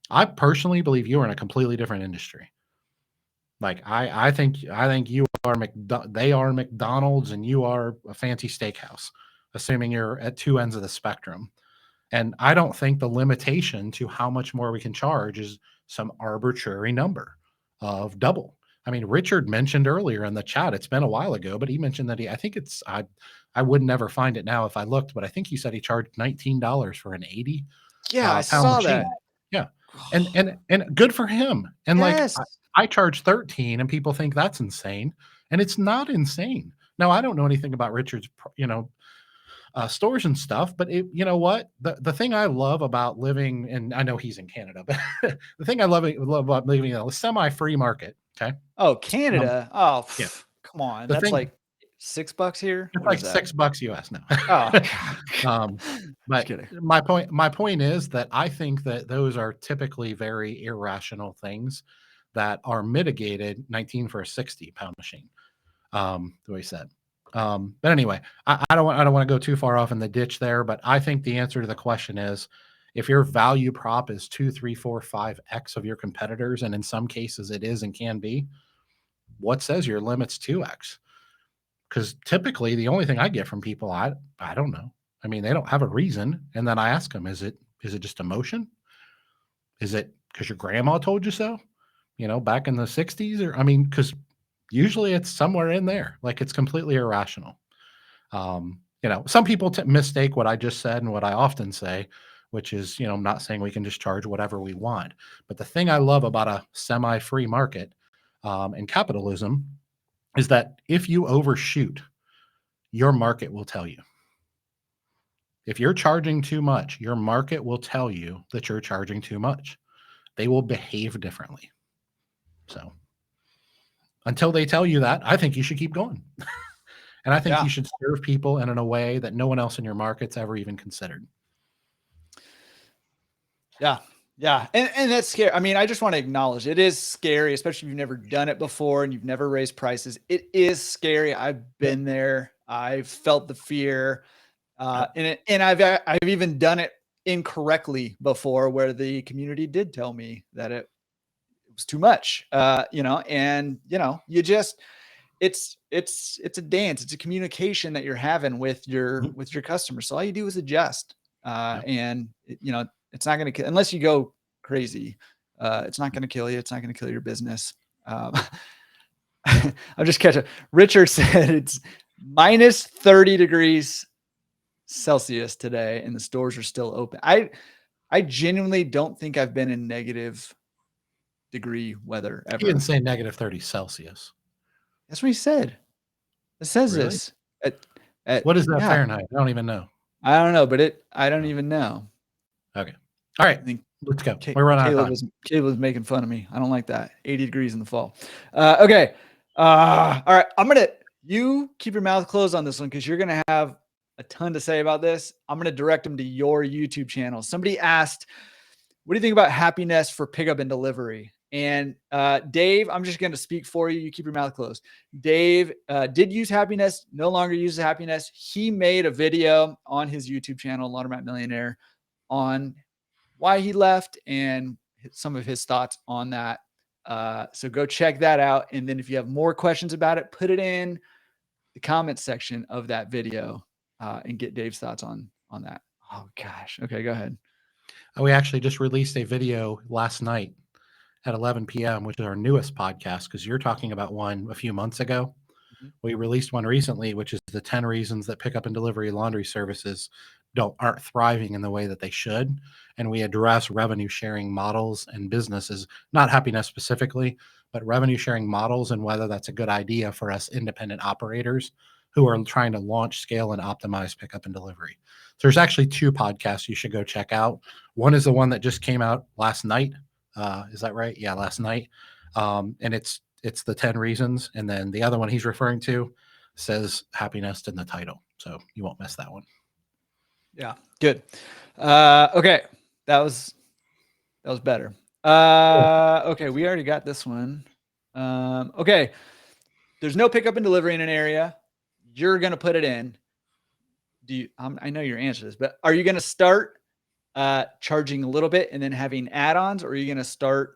I personally believe you are in a completely different industry. Like I think you are they are McDonald's and you are a fancy steakhouse, assuming you're at 2 ends of the spectrum. And I don't think the limitation to how much more we can charge is some arbitrary number of double. I mean, Richard mentioned earlier in the chat, it's been a while ago, but he mentioned that I would never find it now if I looked, but I think he said he charged $19 for an 80. Yeah, I saw machine. That. Yeah. And good for him. And yes. I charge 13 and people think that's insane. And it's not insane. Now, I don't know anything about Richard's, stores and stuff, but you know what? The thing I love about living, and I know he's in Canada, but the thing I love about living in a semi-free market. Okay. Oh, Canada. Yeah. Come on. The That's thing, like $6 here. it's What like is that? $6 US now. Oh, But just kidding. my point is that I think that those are typically very irrational things that are mitigated 19 for a 60-pound machine. The way he said. But anyway, I don't want to go too far off in the ditch there, but I think the answer to the question is if your value prop is 2, 3, 4, 5x of your competitors, and in some cases it is and can be, what says your limit's 2x? Because typically the only thing I get from people, I don't know. I mean, they don't have a reason. And then I ask them, is it just emotion? Is it because your grandma told you so? Back in the 60s? Or, I mean, because usually it's somewhere in there. Like, it's completely irrational. Some people mistake what I just said and what I often say, which is, I'm not saying we can just charge whatever we want. But the thing I love about a semi-free market and capitalism is that if you overshoot, your market will tell you. If you're charging too much, your market will tell you that you're charging too much. They will behave differently. So until they tell you that, I think you should keep going. And I think you should serve people in a way that no one else in your market's ever even considered. Yeah. Yeah. And that's scary. I mean, I just want to acknowledge it is scary, especially if you've never done it before and you've never raised prices. It is scary. I've been there. I've felt the fear. And I've even done it incorrectly before, where the community did tell me that it was too much, you just, it's a dance. It's a communication that you're having with your customers. So all you do is adjust, and it's not going to, unless you go crazy, it's not going to kill you. It's not going to kill your business. I'm just catching. Richard said it's minus 30 degrees Celsius today and the stores are still open. I genuinely don't think I've been in negative degree weather ever. He didn't say negative 30 Celsius. That's what he said. It says Really? this. What is that Fahrenheit? I don't even know. I don't know, but I don't even know. Okay. All right. Let's go. We're running out of time. Caleb was making fun of me. I don't like that. 80 degrees in the fall. Okay. All right. You keep your mouth closed on this one because you're going to have a ton to say about this. I'm going to direct them to your YouTube channel. Somebody asked, what do you think about Happiness for pickup and delivery? And Dave, I'm just going to speak for you. You keep your mouth closed. Dave did use Happiness, no longer uses Happiness. He made a video on his YouTube channel, Laundromat Millionaire, on why he left and some of his thoughts on that. So go check that out. And then if you have more questions about it, put it in the comment section of that video and get Dave's thoughts on that. Oh gosh. Okay, go ahead. We actually just released a video last night at 11 p.m., which is our newest podcast, because you're talking about one a few months ago. Mm-hmm. We released one recently, which is the 10 reasons that pickup and delivery laundry services aren't thriving in the way that they should. And we address revenue sharing models and businesses, not Happiness specifically, but revenue sharing models and whether that's a good idea for us independent operators who are trying to launch, scale, and optimize pickup and delivery. So there's actually 2 podcasts you should go check out. One is the one that just came out last night. Is that right? Yeah, last night. And it's the 10 reasons. And then the other one he's referring to says Happiness in the title. So you won't miss that one. Yeah, good. Okay. That was better. Okay. We already got this one. Okay. There's no pickup and delivery in an area. You're going to put it in. I know your answer to this, but are you going to start charging a little bit and then having add-ons, or are you going to start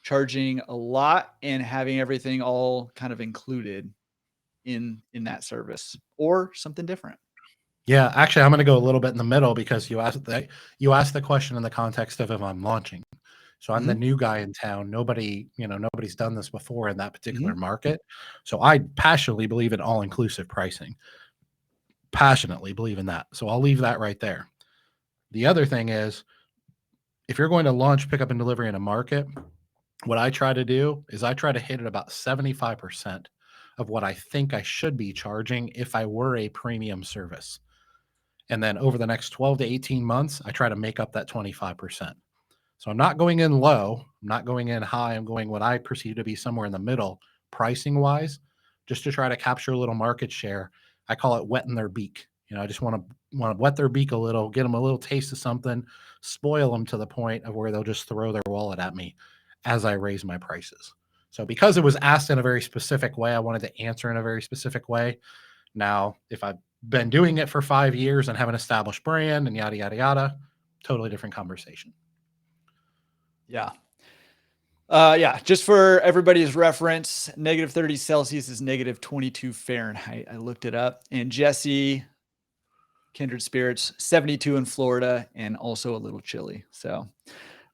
charging a lot and having everything all kind of included in that service, or something different? Yeah, actually, I'm going to go a little bit in the middle because you asked the question in the context of if I'm launching. So I'm the new guy in town. Nobody's done this before in that particular market. So I passionately believe in all-inclusive pricing. Passionately believe in that. So I'll leave that right there. The other thing is, if you're going to launch pickup and delivery in a market, what I try to do is I try to hit it about 75% of what I think I should be charging if I were a premium service. And then over the next 12 to 18 months, I try to make up that 25%. So I'm not going in low, I'm not going in high, I'm going what I perceive to be somewhere in the middle, pricing wise, just to try to capture a little market share. I call it wetting their beak. I just want to wet their beak a little, get them a little taste of something, spoil them to the point of where they'll just throw their wallet at me as I raise my prices. So because it was asked in a very specific way, I wanted to answer in a very specific way. Now, if I've been doing it for 5 years and have an established brand and yada, yada, yada, totally different conversation. Yeah. Yeah, just for everybody's reference, negative 30 Celsius is negative 22 Fahrenheit. I looked it up. And Jesse, Kindred Spirits, 72 in Florida and also a little chilly. So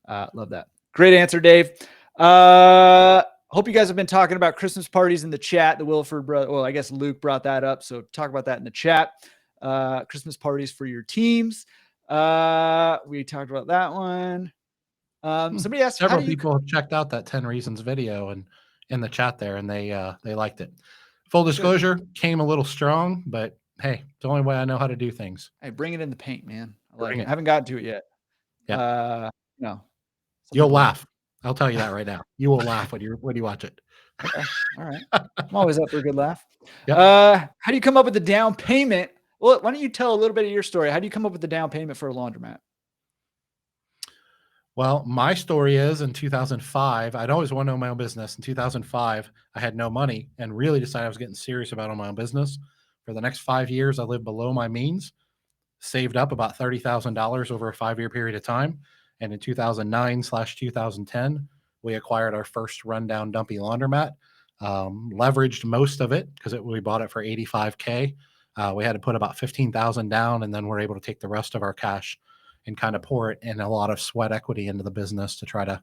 love that. Great answer, Dave. Hope you guys have been talking about Christmas parties in the chat. The Wilford brother, well, I guess Luke brought that up. So talk about that in the chat. Christmas parties for your teams. We talked about that one. Somebody asked, several people have checked out that 10 reasons video and in the chat there, and they liked it. Full disclosure, came a little strong, but hey, it's the only way I know how to do things. Hey, bring it in the paint, man. I like it. I haven't gotten to it yet. Yeah. No. You'll laugh. I'll tell you that right now. You will laugh when you watch it. Okay. All right. I'm always up for a good laugh. Yep. How do you come up with the down payment? Well, why don't you tell a little bit of your story? How do you come up with the down payment for a laundromat? Well, my story is in 2005, I'd always wanted to own my own business. In 2005, I had no money and really decided I was getting serious about owning my own business. For the next 5 years, I lived below my means, saved up about $30,000 over a 5-year period of time. And in 2009/2010, we acquired our first rundown dumpy laundromat, leveraged most of it because we bought it for $85K. We had to put about $15,000 down, and then we're able to take the rest of our cash and kind of pour it in a lot of sweat equity into the business to try to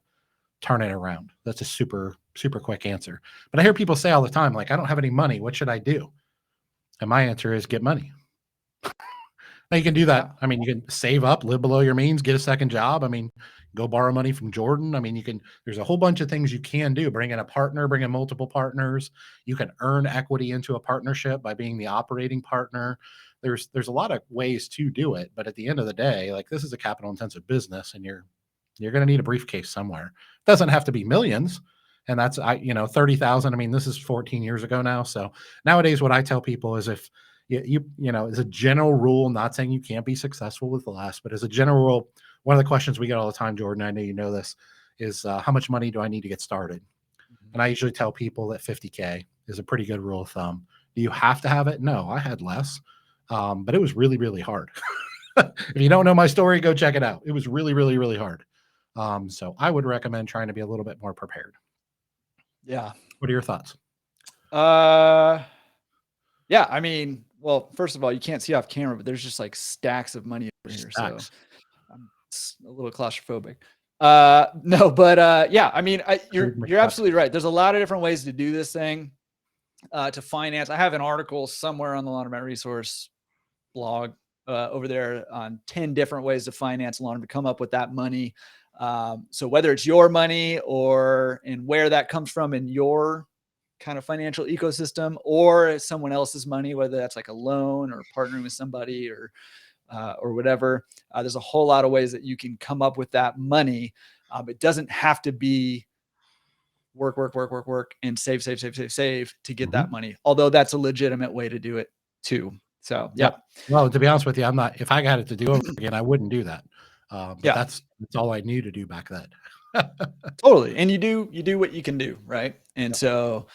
turn it around. That's a super, super quick answer. But I hear people say all the time, like, I don't have any money. What should I do? And my answer is get money. Now you can do that. I mean, you can save up, live below your means, get a second job. I mean, go borrow money from Jordan. I mean, there's a whole bunch of things you can do. Bring in a partner, bring in multiple partners. You can earn equity into a partnership by being the operating partner. There's a lot of ways to do it, but at the end of the day, like, this is a capital intensive business and you're going to need a briefcase somewhere. It doesn't have to be millions. And that's, 30,000. I mean, this is 14 years ago now. So nowadays, what I tell people is if as a general rule, not saying you can't be successful with less, but as a general rule, one of the questions we get all the time, Jordan, I know you know this, is how much money do I need to get started? Mm-hmm. And I usually tell people that 50K is a pretty good rule of thumb. Do you have to have it? No, I had less, but it was really, really hard. If you don't know my story, go check it out. It was really, really, really hard. So I would recommend trying to be a little bit more prepared. Yeah. What are your thoughts? Yeah, I mean, well, first of all, you can't see off camera, but there's just like stacks of money over here. Stacks. So I'm a little claustrophobic. No, but yeah, I mean, you're absolutely right. There's a lot of different ways to do this thing, to finance. I have an article somewhere on the Laundromat Resource blog over there on 10 different ways to finance a laundromat, to come up with that money. So whether it's your money and where that comes from in your kind of financial ecosystem, or someone else's money, whether that's like a loan or partnering with somebody or whatever. There's a whole lot of ways that you can come up with that money. It doesn't have to be work and save to get mm-hmm. that money. Although that's a legitimate way to do it too. So yeah. Well, to be honest with you, if I got it to do over again, I wouldn't do that. But that's all I knew to do back then. Totally. And you do what you can do. Right. And so,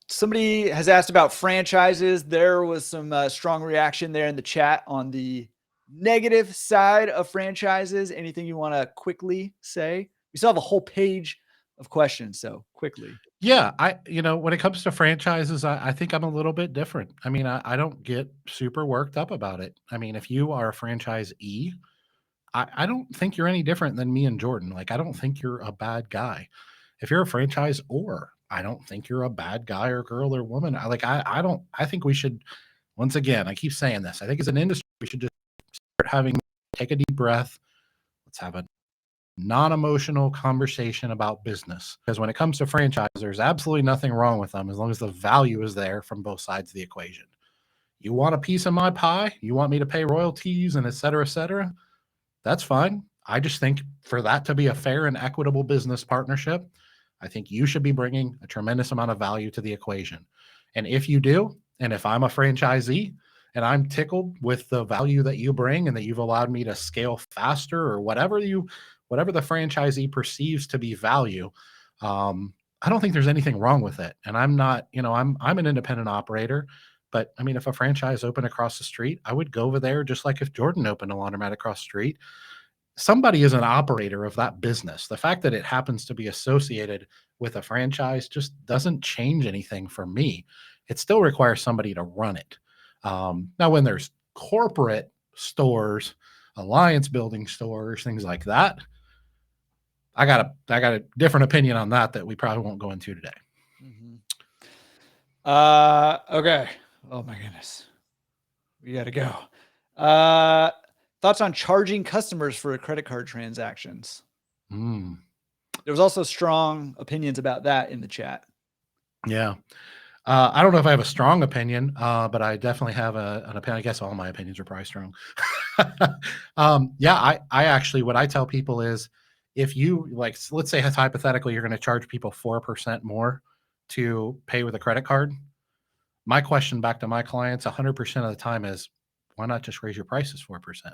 somebody has asked about franchises. There was some strong reaction there in the chat on the negative side of franchises. Anything you want to quickly say? We still have a whole page of questions. So quickly. Yeah. When it comes to franchises, I think I'm a little bit different. I mean, I don't get super worked up about it. I mean, if you are a franchisee, I don't think you're any different than me and Jordan. Like, I don't think you're a bad guy. If you're a franchisor, I don't think you're a bad guy or girl or woman. I think we should, once again, I keep saying this, I think as an industry, we should just start take a deep breath. Let's have a non-emotional conversation about business. Because when it comes to franchise, there's absolutely nothing wrong with them as long as the value is there from both sides of the equation. You want a piece of my pie? You want me to pay royalties and et cetera, that's fine. I just think for that to be a fair and equitable business partnership, I think you should be bringing a tremendous amount of value to the equation. And if you do, and if I'm a franchisee and I'm tickled with the value that you bring and that you've allowed me to scale faster or whatever the franchisee perceives to be value, I don't think there's anything wrong with it. And I'm not, I'm an independent operator. But I mean, if a franchise opened across the street, I would go over there just like if Jordan opened a laundromat across the street. Somebody is an operator of that business. The fact that it happens to be associated with a franchise just doesn't change anything for me. It still requires somebody to run it. Now, when there's corporate stores, alliance building stores, things like that, I got a different opinion on that we probably won't go into today. Okay. Oh my goodness. We got to go. Thoughts on charging customers for credit card transactions? There was also strong opinions about that in the chat. Yeah. I don't know if I have a strong opinion, but I definitely have an opinion. I guess all my opinions are probably strong. Yeah, I actually, what I tell people is if you let's say hypothetically, you're going to charge people 4% more to pay with a credit card. My question back to my clients 100% of the time is, why not just raise your prices 4%?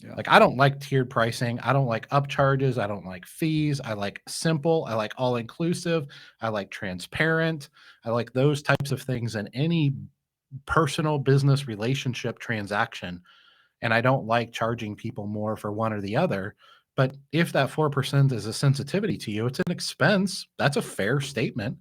Yeah. Like, I don't like tiered pricing. I don't like upcharges. I don't like fees. I like simple. I like all inclusive. I like transparent. I like those types of things in any personal business relationship transaction. And I don't like charging people more for one or the other. But if that 4% is a sensitivity to you, it's an expense. That's a fair statement.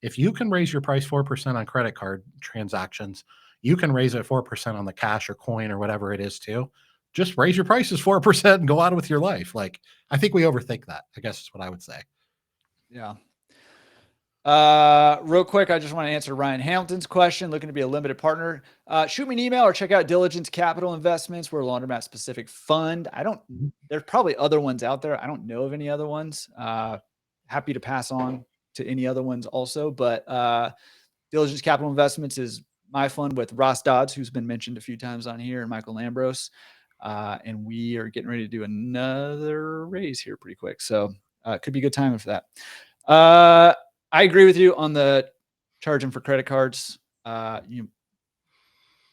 If you can raise your price 4% on credit card transactions, you can raise it 4% on the cash or coin or whatever it is too. Just raise your prices 4% and go out with your life. Like, I think we overthink that, I guess is what I would say. Yeah. Real quick, I just want to answer Ryan Hamilton's question. Looking to be a limited partner. Shoot me an email or check out Diligence Capital Investments. We're a laundromat specific fund. There's probably other ones out there. I don't know of any other ones. Happy to pass on to any other ones also, but Diligence Capital Investments is my fund with Ross Dodds, who's been mentioned a few times on here, and Michael Lambros. And we are getting ready to do another raise here pretty quick. So it could be good timing for that. I agree with you on the charging for credit cards. You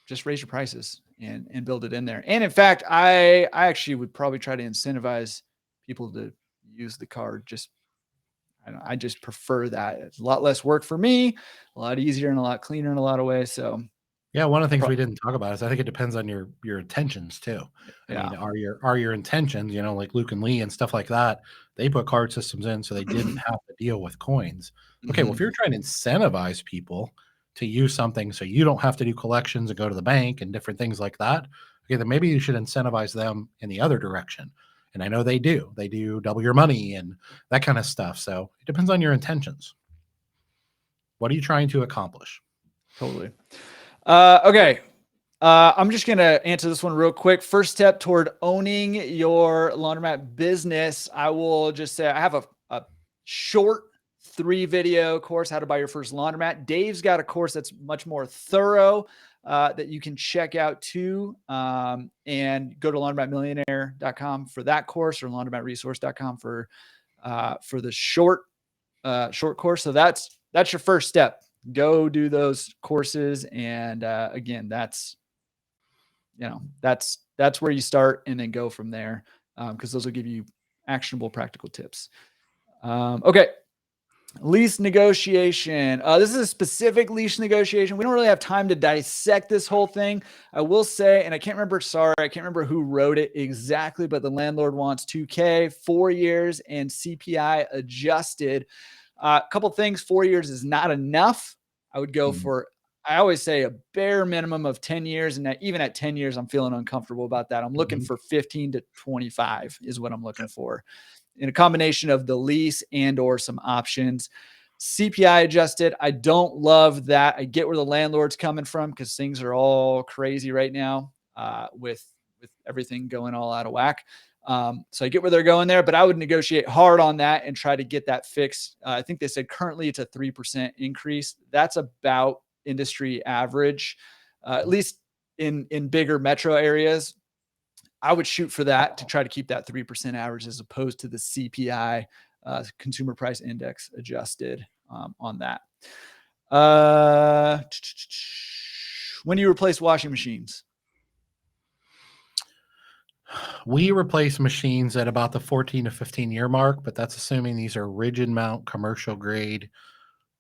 just raise your prices and build it in there. And in fact, I actually would probably try to incentivize people to use the card. I just prefer that. It's a lot less work for me, a lot easier and a lot cleaner in a lot of ways. So yeah, one of the things we didn't talk about is I think it depends on your intentions too. I mean, are your intentions, like Luke and Lee and stuff like that, they put card systems in so they didn't have to deal with coins. Okay, well, if you're trying to incentivize people to use something so you don't have to do collections and go to the bank and different things like that, okay, then maybe you should incentivize them in the other direction. And I know they do double your money and that kind of stuff. So it depends on your intentions. What are you trying to accomplish? Totally. Okay. I'm just going to answer this one real quick. First step toward owning your laundromat business. I will just say I have a short 3-video course, how to buy your first laundromat. Dave's got a course that's much more thorough that you can check out too. And go to laundromatmillionaire.com for that course, or laundromatresource.com for the short course. So that's your first step. Go do those courses. And again, that's where you start, and then go from there. Because those will give you actionable, practical tips. Okay. Lease negotiation. This is a specific lease negotiation. We don't really have time to dissect this whole thing. I will say, and I can't remember who wrote it exactly, but the landlord wants $2K, 4 years, and CPI adjusted. A couple things. 4 years is not enough. I would go for, I always say, a bare minimum of 10 years. And even at 10 years, I'm feeling uncomfortable about that. I'm looking for 15 to 25 is what I'm looking for, in a combination of the lease and or some options. CPI adjusted. I don't love that. I get where the landlord's coming from, because things are all crazy right now with everything going all out of whack. So I get where they're going there, but I would negotiate hard on that and try to get that fixed. I think they said currently it's a 3% increase. That's about industry average, at least in bigger metro areas. I would shoot for that to try to keep that 3% average as opposed to the CPI, consumer price index adjusted on that. When do you replace washing machines? We replace machines at about the 14 to 15 year mark, but that's assuming these are rigid mount commercial grade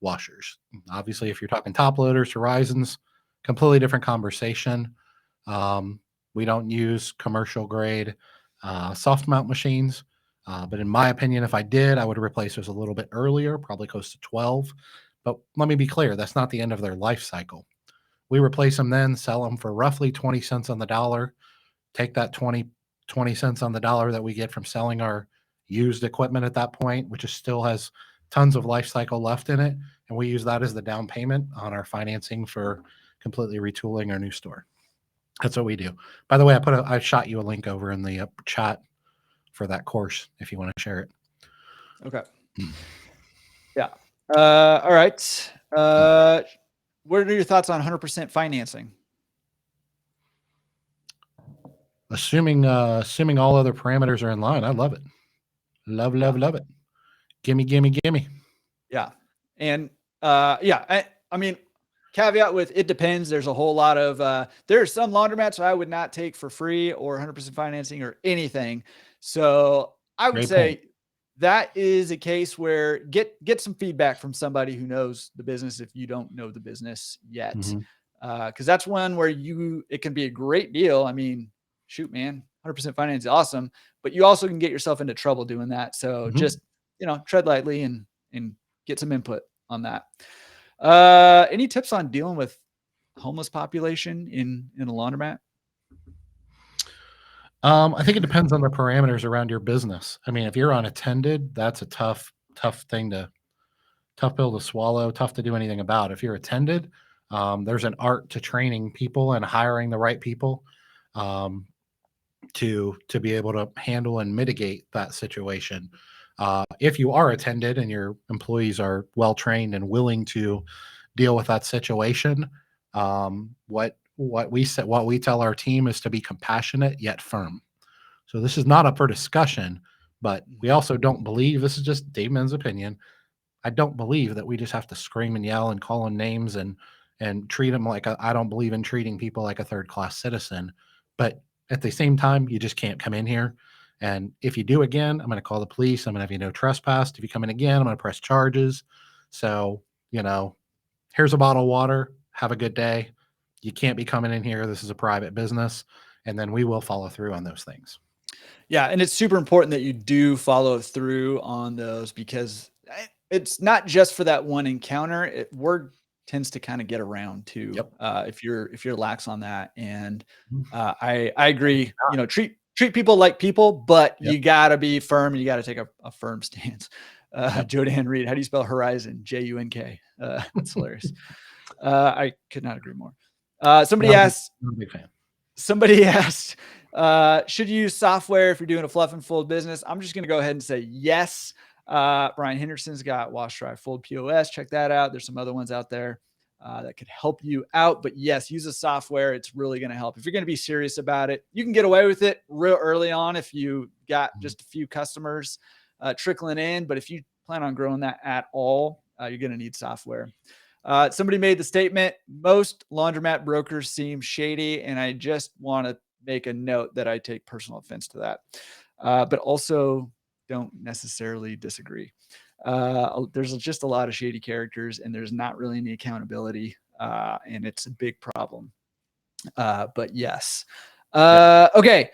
washers. Obviously, if you're talking top loaders, Horizons, completely different conversation. We don't use commercial grade soft mount machines. But in my opinion, if I did, I would replace those a little bit earlier, probably close to 12. But let me be clear, that's not the end of their life cycle. We replace them then, sell them for roughly 20 cents on the dollar, take that 20 cents on the dollar that we get from selling our used equipment at that point, which is still has tons of life cycle left in it. And we use that as the down payment on our financing for completely retooling our new store. That's what we do. By the way, I shot you a link over in the chat for that course if you want to share it. Okay. Yeah. All right. What are your thoughts on 100% financing? Assuming all other parameters are in line, I love it. Love it. Gimme. Yeah. And I mean, caveat with it depends. There's a whole lot of there are some laundromats I would not take for free or 100% financing or anything. So I would say that is a case where get some feedback from somebody who knows the business if you don't know the business yet. Because that's one where it can be a great deal. I mean, shoot, man, 100% finance is awesome, but you also can get yourself into trouble doing that. So just, tread lightly and get some input on that. Any tips on dealing with homeless population in a laundromat? I think it depends on the parameters around your business. I mean, if you're unattended, that's a tough pill to swallow, tough to do anything about. If you're attended, there's an art to training people and hiring the right people to be able to handle and mitigate that situation. If you are attended and your employees are well trained and willing to deal with that situation, what we tell our team is to be compassionate yet firm. So this is not up for discussion, but we also don't believe, this is just Dave Men's opinion, I don't believe that we just have to scream and yell and call them names and treat them like I don't believe in treating people like a third-class citizen. But at the same time, you just can't come in here. And if you do again, I'm going to call the police. I'm going to have you no trespass. If you come in again, I'm going to press charges. So, here's a bottle of water. Have a good day. You can't be coming in here. This is a private business. And then we will follow through on those things. Yeah. And it's super important that you do follow through on those because it's not just for that one encounter. Word tends to kind of get around too. Yep. If you're lax on that. And I agree, treat people like people, but you gotta be firm and you gotta take a firm stance. Jodan Reed, how do you spell Horizon? J-U-N-K. That's hilarious. I could not agree more. Somebody asked, should you use software if you're doing a fluff and fold business? I'm just going to go ahead and say yes. Brian Henderson's got Wash, Dry, Fold POS. Check that out. There's some other ones out there that could help you out. But yes, use a software. It's really going to help. If you're going to be serious about it, you can get away with it real early on if you got just a few customers trickling in. But if you plan on growing that at all, you're going to need software. Somebody made the statement, most laundromat brokers seem shady, and I just want to make a note that I take personal offense to that, but also don't necessarily disagree. There's just a lot of shady characters, and there's not really any accountability, and it's a big problem. But yes. Okay.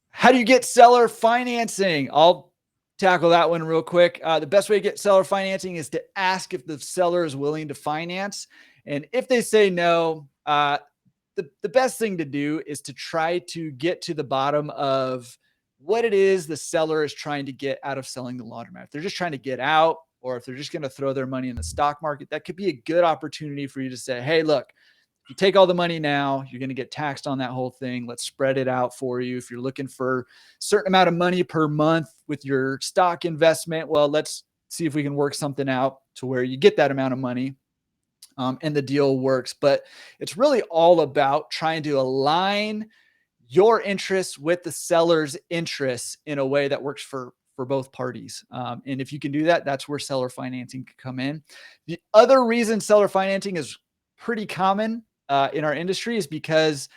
How do you get seller financing? I'll tackle that one real quick. The best way to get seller financing is to ask if the seller is willing to finance. And if they say no, the best thing to do is to try to get to the bottom of what it is the seller is trying to get out of selling the laundromat. If they're just trying to get out, or if they're just going to throw their money in the stock market, that could be a good opportunity for you to say, hey, look, you take all the money now, you're going to get taxed on that whole thing. Let's spread it out for you. If you're looking for a certain amount of money per month with your stock investment, well, let's see if we can work something out to where you get that amount of money. And the deal works. But it's really all about trying to align your interests with the seller's interests in a way that works for both parties. And if you can do that, that's where seller financing can come in. The other reason seller financing is pretty common in our industry is because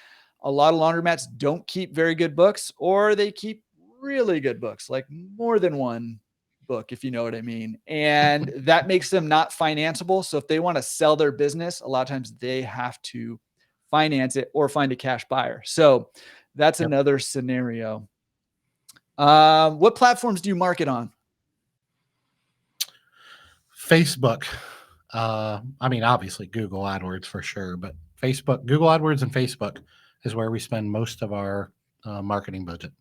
a lot of laundromats don't keep very good books, or they keep really good books, like more than one book, if you know what I mean. And that makes them not financeable. So if they want to sell their business, a lot of times they have to finance it or find a cash buyer. So that's another scenario. What platforms do you market on? Facebook. I mean, obviously Google AdWords for sure, but Facebook, Google AdWords and Facebook is where we spend most of our marketing budget.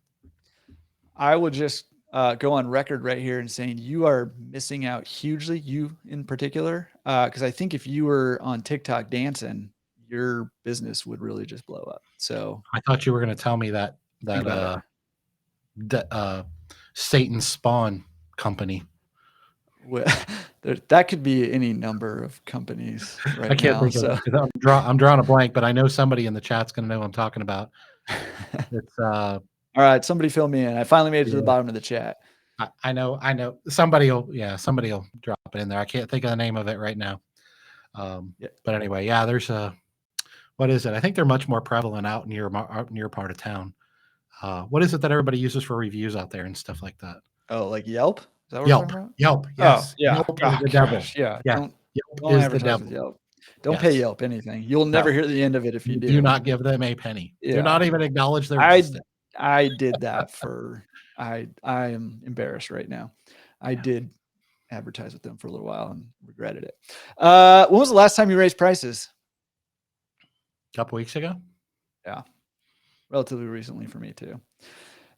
I would just go on record right here and saying you are missing out hugely, you in particular, because I think if you were on TikTok dancing, your business would really just blow up. So I thought you were going to tell me that Satan's Spawn company. Well, that could be any number of companies right I can't now. think of it. I'm drawing a blank, but I know somebody in the chat's going to know what I'm talking about. It's all right. Somebody fill me in. I finally made it to the bottom of the chat. I know. Somebody will drop it in there. I can't think of the name of it right now. But anyway, there's what is it? I think they're much more prevalent out near part of town. What is it that everybody uses for reviews out there and stuff like that? Oh, like Yelp? Is that what Yelp. Yes. Oh, yeah. Yelp is the devil. Yeah. Yelp Don't is the devil. Yelp. Don't pay Yelp anything. You'll never hear the end of it if you do. Do not give them a penny. Yeah. Do not even acknowledge their existence. I did that I am embarrassed right now. I did advertise with them for a little while and regretted it. When was the last time you raised prices? A couple weeks ago. Yeah. Relatively recently for me too.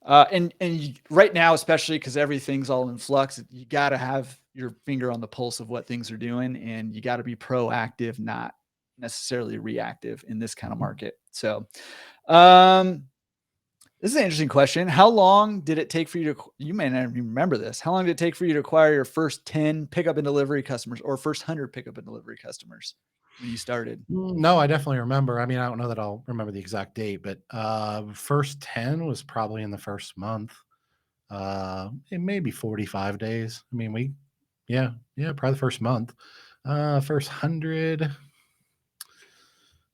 And right now, especially because everything's all in flux, you got to have your finger on the pulse of what things are doing, and you got to be proactive, not necessarily reactive in this kind of market. So, this is an interesting question. How long did it take for you to, you may not even remember this. How long did it take for you to acquire your first 10 pickup and delivery customers or first 100 pickup and delivery customers when you started? No, I definitely remember. I mean, I don't know that I'll remember the exact date, but first 10 was probably in the first month. It may be 45 days. I mean, probably the first month. First 100,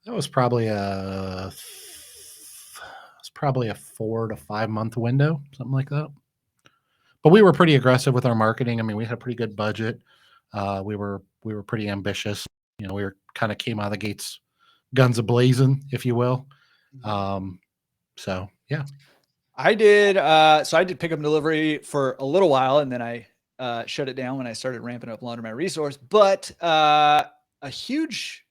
that was probably a 4 to 5 month window, something like that. But we were pretty aggressive with our marketing. I mean, we had a pretty good budget. We were pretty ambitious. We were kind of came out of the gates, guns a-blazing, if you will. So yeah. I did. So I did pickup and delivery for a little while, and then I shut it down when I started ramping up Laundromat Resource. But a huge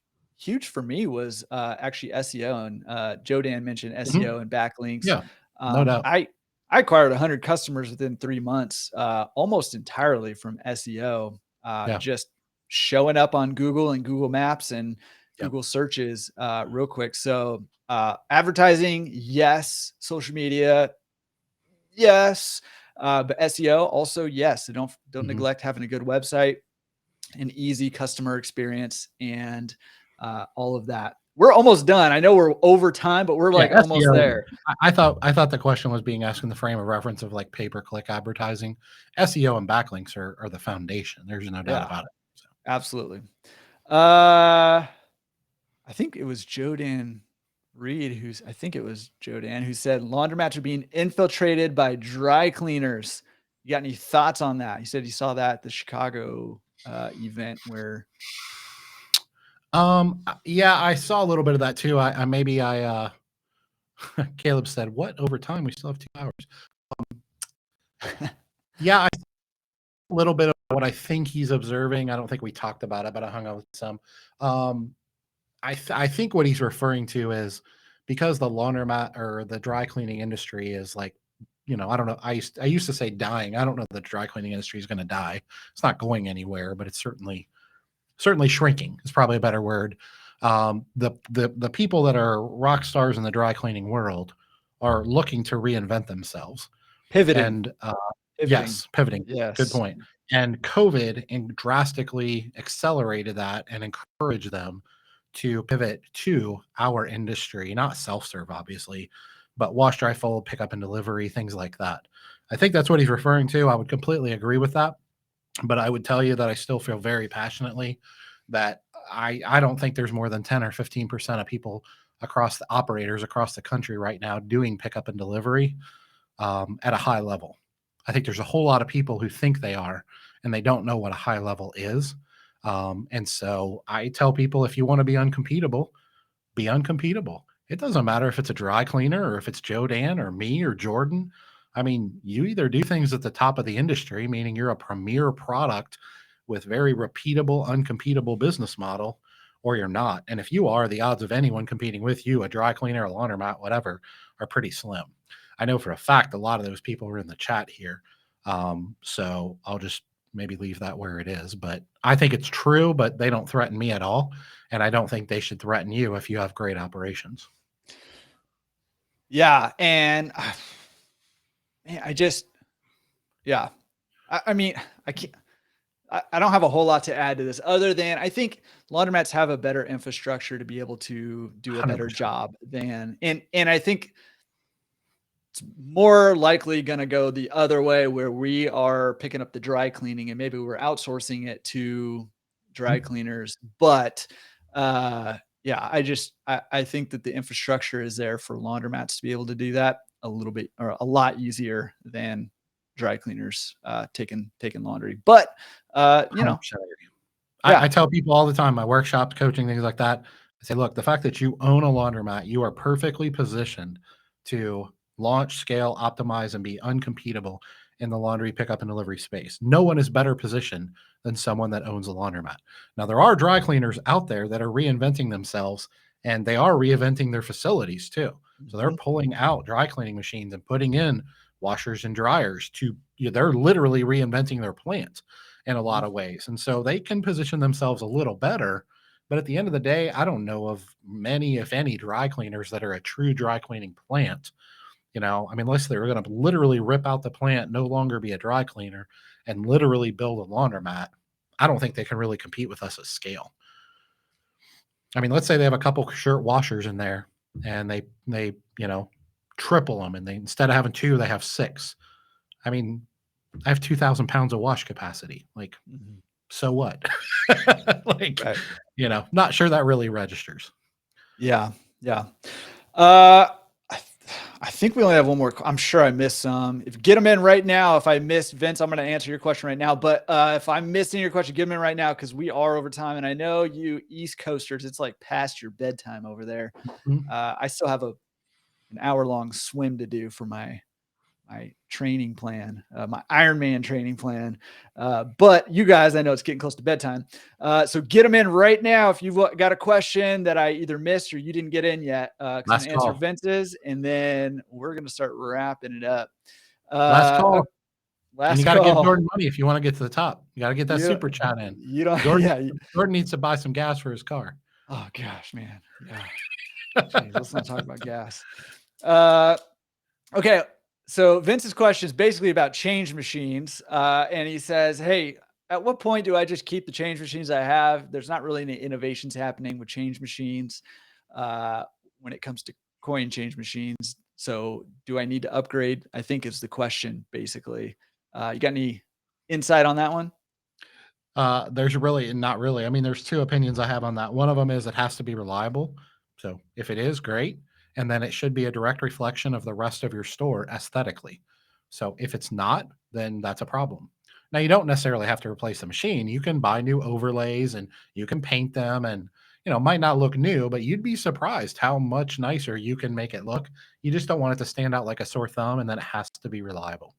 for me was actually SEO. And Joe Dan mentioned SEO and backlinks. Yeah, no doubt. I acquired 100 customers within 3 months, almost entirely from SEO. Just showing up on Google and Google Maps and Google searches real quick. So advertising, yes. Social media, yes. But SEO also, yes. So don't neglect having a good website, an easy customer experience, and all of that. We're almost done. I know we're over time, but we're like almost SEO, there. I thought the question was being asked in the frame of reference of like pay-per-click advertising. SEO and backlinks are the foundation. There's no doubt about it. So. Absolutely. I think it was Joe Dan Reed who said laundromats are being infiltrated by dry cleaners. You got any thoughts on that? He said he saw that at the Chicago event where. I saw a little bit of that too. Caleb said, "What overtime? We still have 2 hours." A little bit of what I think he's observing. I don't think we talked about it, but I hung out with some. I think what he's referring to is because the laundromat or the dry cleaning industry is like, I don't know. I used to say dying. I don't know that the dry cleaning industry is going to die. It's not going anywhere, but it's certainly shrinking is probably a better word. The people that are rock stars in the dry cleaning world are looking to reinvent themselves. Pivoting. And yes, pivoting. Yes. Good point. And COVID drastically accelerated that and encouraged them to pivot to our industry, not self-serve, obviously, but wash, dry, fold, pickup and delivery, things like that. I think that's what he's referring to. I would completely agree with that. But I would tell you that I still feel very passionately that I don't think there's more than 10 or 15% of people across the operators across the country right now doing pickup and delivery at a high level. I think there's a whole lot of people who think they are, and they don't know what a high level is. And so I tell people, if you want to be uncompetable, be uncompetable. It doesn't matter if it's a dry cleaner or if it's Joe Dan or me or Jordan. I mean, you either do things at the top of the industry, meaning you're a premier product with very repeatable, uncompetable business model, or you're not. And if you are, the odds of anyone competing with you, a dry cleaner, a laundromat, whatever, are pretty slim. I know for a fact a lot of those people are in the chat here. So I'll just maybe leave that where it is. But I think it's true, but they don't threaten me at all. And I don't think they should threaten you if you have great operations. Yeah. And man, I mean, I can't. I don't have a whole lot to add to this other than I think laundromats have a better infrastructure to be able to do a better 100%. job than, and I think it's more likely going to go the other way where we are picking up the dry cleaning and maybe we're outsourcing it to dry cleaners. But yeah, I think that the infrastructure is there for laundromats to be able to do that a little bit or a lot easier than dry cleaners taking laundry. But you know, I tell people all the time, my workshops, coaching, things like that. I say, look, the fact that you own a laundromat, you are perfectly positioned to launch, scale, optimize, and be uncompetable in the laundry pickup and delivery space. No one is better positioned than someone that owns a laundromat. Now, there are dry cleaners out there that are reinventing themselves, and they are reinventing their facilities too. So they're pulling out dry cleaning machines and putting in washers and dryers they're literally reinventing their plant in a lot of ways. And so they can position themselves a little better. But at the end of the day, I don't know of many, if any, dry cleaners that are a true dry cleaning plant. I mean, unless they're going to literally rip out the plant, no longer be a dry cleaner, and literally build a laundromat, I don't think they can really compete with us at scale. I mean, let's say they have a couple shirt washers in there and they triple them, and they, instead of having 2, they have 6. I mean, I have 2,000 pounds of wash capacity. Like, so what? Like, right. Not sure that really registers. Yeah. Yeah. I think we only have one more. I'm sure I missed some. If get them in right now. If I missed Vince, I'm going to answer your question right now. But if I'm missing your question, get them in right now because we are over time. And I know you East Coasters, it's like past your bedtime over there. I still have an hour-long swim to do for my training plan, my Ironman training plan. But you guys, I know it's getting close to bedtime. So get them in right now. If you've got a question that I either missed or you didn't get in yet, I'm going to answer Vince's, and then we're going to start wrapping it up. Last call. And you got to give Jordan money if you want to get to the top. You got to get that super chat in. Jordan needs to buy some gas for his car. Oh gosh, man. Yeah. Jeez, let's not talk about gas. Okay. So Vince's question is basically about change machines. And he says, hey, at what point do I just keep the change machines I have? There's not really any innovations happening with change machines when it comes to coin change machines. So do I need to upgrade? I think is the question, basically. You got any insight on that one? There's really not really. I mean, there's 2 opinions I have on that. One of them is it has to be reliable. So if it is, great. And then it should be a direct reflection of the rest of your store aesthetically. So if it's not, then that's a problem. Now, you don't necessarily have to replace the machine. You can buy new overlays and you can paint them, and might not look new, but you'd be surprised how much nicer you can make it look. You just don't want it to stand out like a sore thumb, and then it has to be reliable.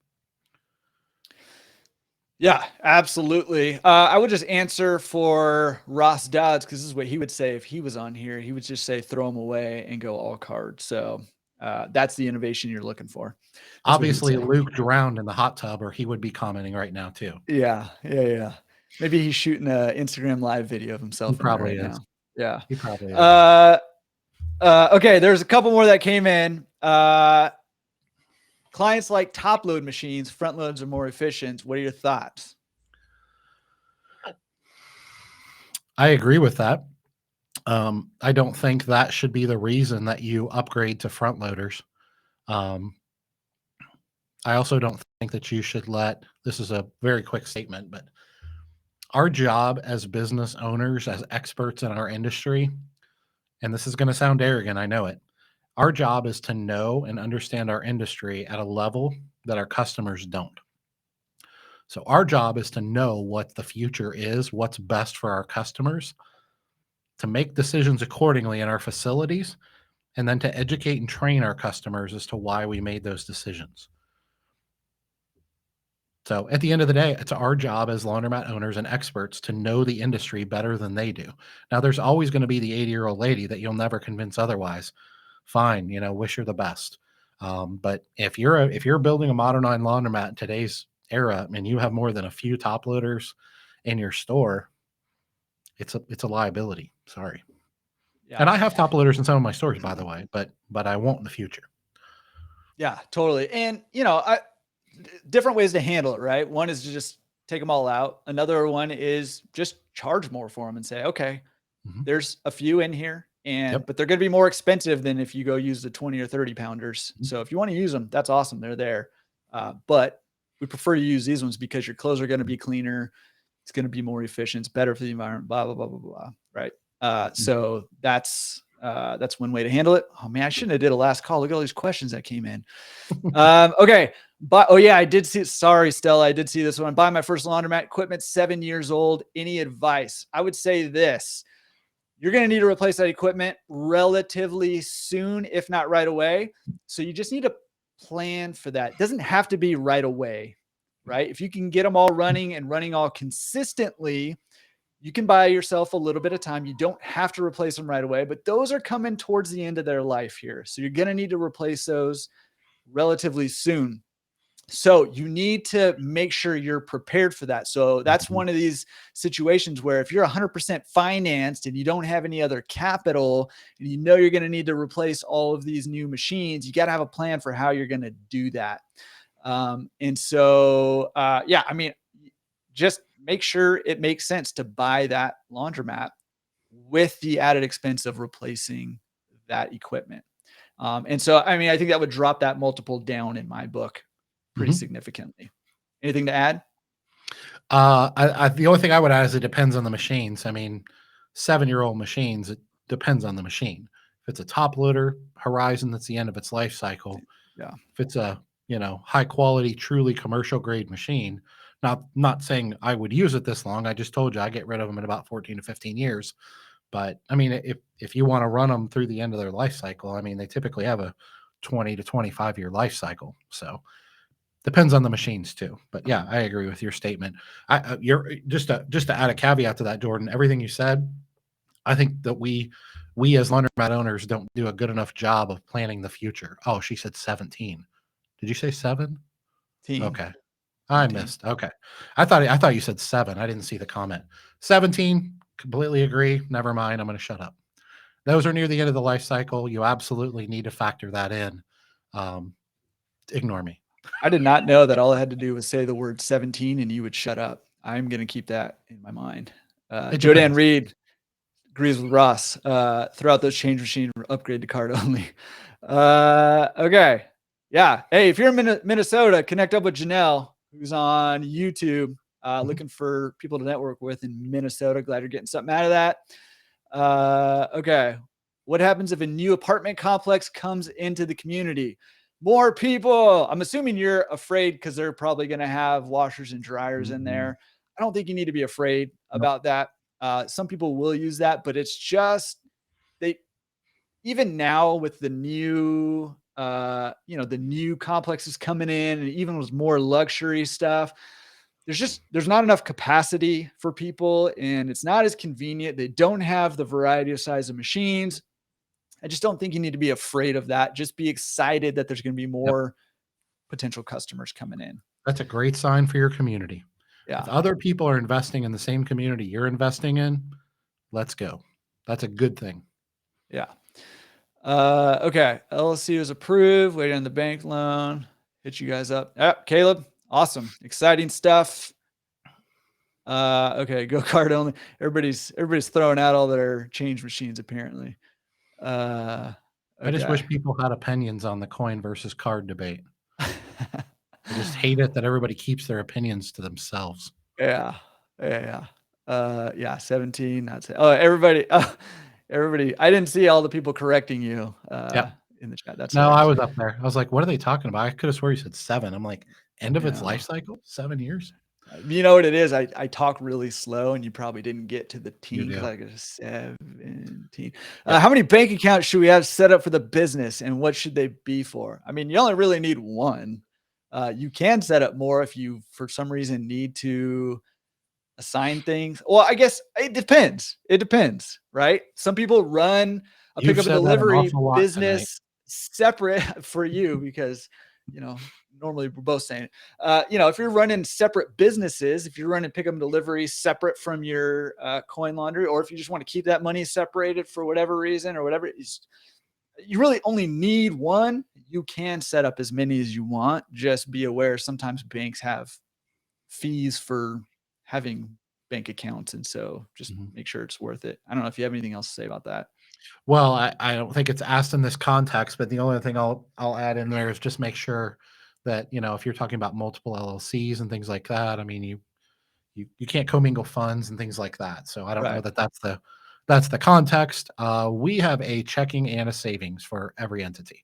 Yeah, absolutely. I would just answer for Ross Dodds because this is what he would say if he was on here. He would just say, throw them away and go all cards. So that's the innovation you're looking for. That's obviously Luke drowned in the hot tub, or he would be commenting right now too. Yeah. Maybe he's shooting an Instagram live video of himself. He probably is. Yeah. He probably okay, there's a couple more that came in. Clients like top load machines, front loads are more efficient. What are your thoughts? I agree with that. I don't think that should be the reason that you upgrade to front loaders. I also don't think that you should this is a very quick statement, but our job as business owners, as experts in our industry, and this is going to sound arrogant, I know it. Our job is to know and understand our industry at a level that our customers don't. So our job is to know what the future is, what's best for our customers, to make decisions accordingly in our facilities, and then to educate and train our customers as to why we made those decisions. So at the end of the day, it's our job as laundromat owners and experts to know the industry better than they do. Now, there's always going to be the 80-year-old lady that you'll never convince otherwise. Fine, wish her the best. But if you're building a modernized laundromat in today's era and you have more than a few top loaders in your store, it's a liability. Sorry. Yeah. And I have top loaders in some of my stores, by the way, but I won't in the future. Yeah, totally. And different ways to handle it, right? One is to just take them all out. Another one is just charge more for them and say, okay, there's a few in here, but they're going to be more expensive than if you go use the 20 or 30 pounders. So if you want to use them, that's awesome. They're there. But we prefer to use these ones because your clothes are going to be cleaner. It's going to be more efficient. It's better for the environment, blah, blah, blah, blah, blah. Right. So that's one way to handle it. Oh man, I shouldn't have did a last call. Look at all these questions that came in. Okay. But I did see, sorry, Stella. I did see this one. Buy my first laundromat equipment, 7 years old. Any advice? I would say this: you're going to need to replace that equipment relatively soon, if not right away. So you just need to plan for that. It doesn't have to be right away, right? If you can get them all running and running all consistently, you can buy yourself a little bit of time. You don't have to replace them right away, but those are coming towards the end of their life here. So you're going to need to replace those relatively soon. So you need to make sure you're prepared for that. So that's one of these situations where if you're 100% financed and you don't have any other capital and you're going to need to replace all of these new machines, you got to have a plan for how you're going to do that. Just make sure it makes sense to buy that laundromat with the added expense of replacing that equipment. I think that would drop that multiple down in my book pretty significantly. Anything to add? The only thing I would add is it depends on the machines. I mean, 7-year-old machines, it depends on the machine. If it's a top loader Horizon, that's the end of its life cycle. Yeah. If it's a, high quality, truly commercial grade machine, not saying I would use it this long. I just told you I get rid of them in about 14 to 15 years. But I mean, if you want to run them through the end of their life cycle, I mean, they typically have a 20 to 25-year life cycle. So depends on the machines too. But yeah, I agree with your statement. You're just to add a caveat to that, Jordan, everything you said, I think that we as laundromat owners don't do a good enough job of planning the future. Oh, she said 17. Did you say 7? Okay. I missed. Okay. I thought you said 7. I didn't see the comment. 17, completely agree. Never mind. I'm going to shut up. Those are near the end of the life cycle. You absolutely need to factor that in. Ignore me. I did not know that all I had to do was say the word 17 and you would shut up. I'm going to keep that in my mind. Jodan Reed agrees with Ross. Throughout those change machine, upgrade to card only. Okay. Yeah. Hey, if you're in Minnesota, connect up with Janelle, who's on YouTube, looking for people to network with in Minnesota. Glad you're getting something out of that. Okay. What happens if a new apartment complex comes into the community? More people. I'm assuming you're afraid because they're probably going to have washers and dryers in there. I don't think you need to be afraid about that. Some people will use that, but it's just even now with the new the new complexes coming in, and even with more luxury stuff, there's not enough capacity for people, and it's not as convenient. They don't have the variety of size of machines. I just don't think you need to be afraid of that. Just be excited that there's going to be more potential customers coming in. That's a great sign for your community. Yeah. If other people are investing in the same community you're investing in, let's go. That's a good thing. Yeah. Okay. LLC was approved. Waiting on the bank loan. Hit you guys up. Yep. Caleb. Awesome. Exciting stuff. Okay. Go card only. Everybody's throwing out all their change machines apparently. Okay. I just wish people had opinions on the coin versus card debate. I just hate it that everybody keeps their opinions to themselves. Yeah. 17. That's it. Oh, everybody. Everybody. I didn't see all the people correcting you in the chat. That's no, hilarious. I was up there. I was like, what are they talking about? I could have swore you said 7. I'm like, end of its life cycle? 7 years? You know what it is? I talk really slow, and you probably didn't get to the teen because I got 17. How many bank accounts should we have set up for the business, and what should they be for? I mean, you only really need one. You can set up more if you, for some reason, need to assign things. Well, I guess it depends. It depends, right? Some people run a pickup and delivery business separate for you because, normally we're both saying it. If you're running separate businesses, if you're running pickup and delivery separate from your coin laundry, or if you just want to keep that money separated for whatever reason or whatever, you really only need one. You can set up as many as you want. Just be aware sometimes banks have fees for having bank accounts, and so just make sure it's worth it. I don't know if you have anything else to say about that. Well, I don't think it's asked in this context, but the only thing I'll add in there is just make sure that, if you're talking about multiple LLCs and things like that, I mean, you can't commingle funds and things like that. So I don't know that that's the context. We have a checking and a savings for every entity.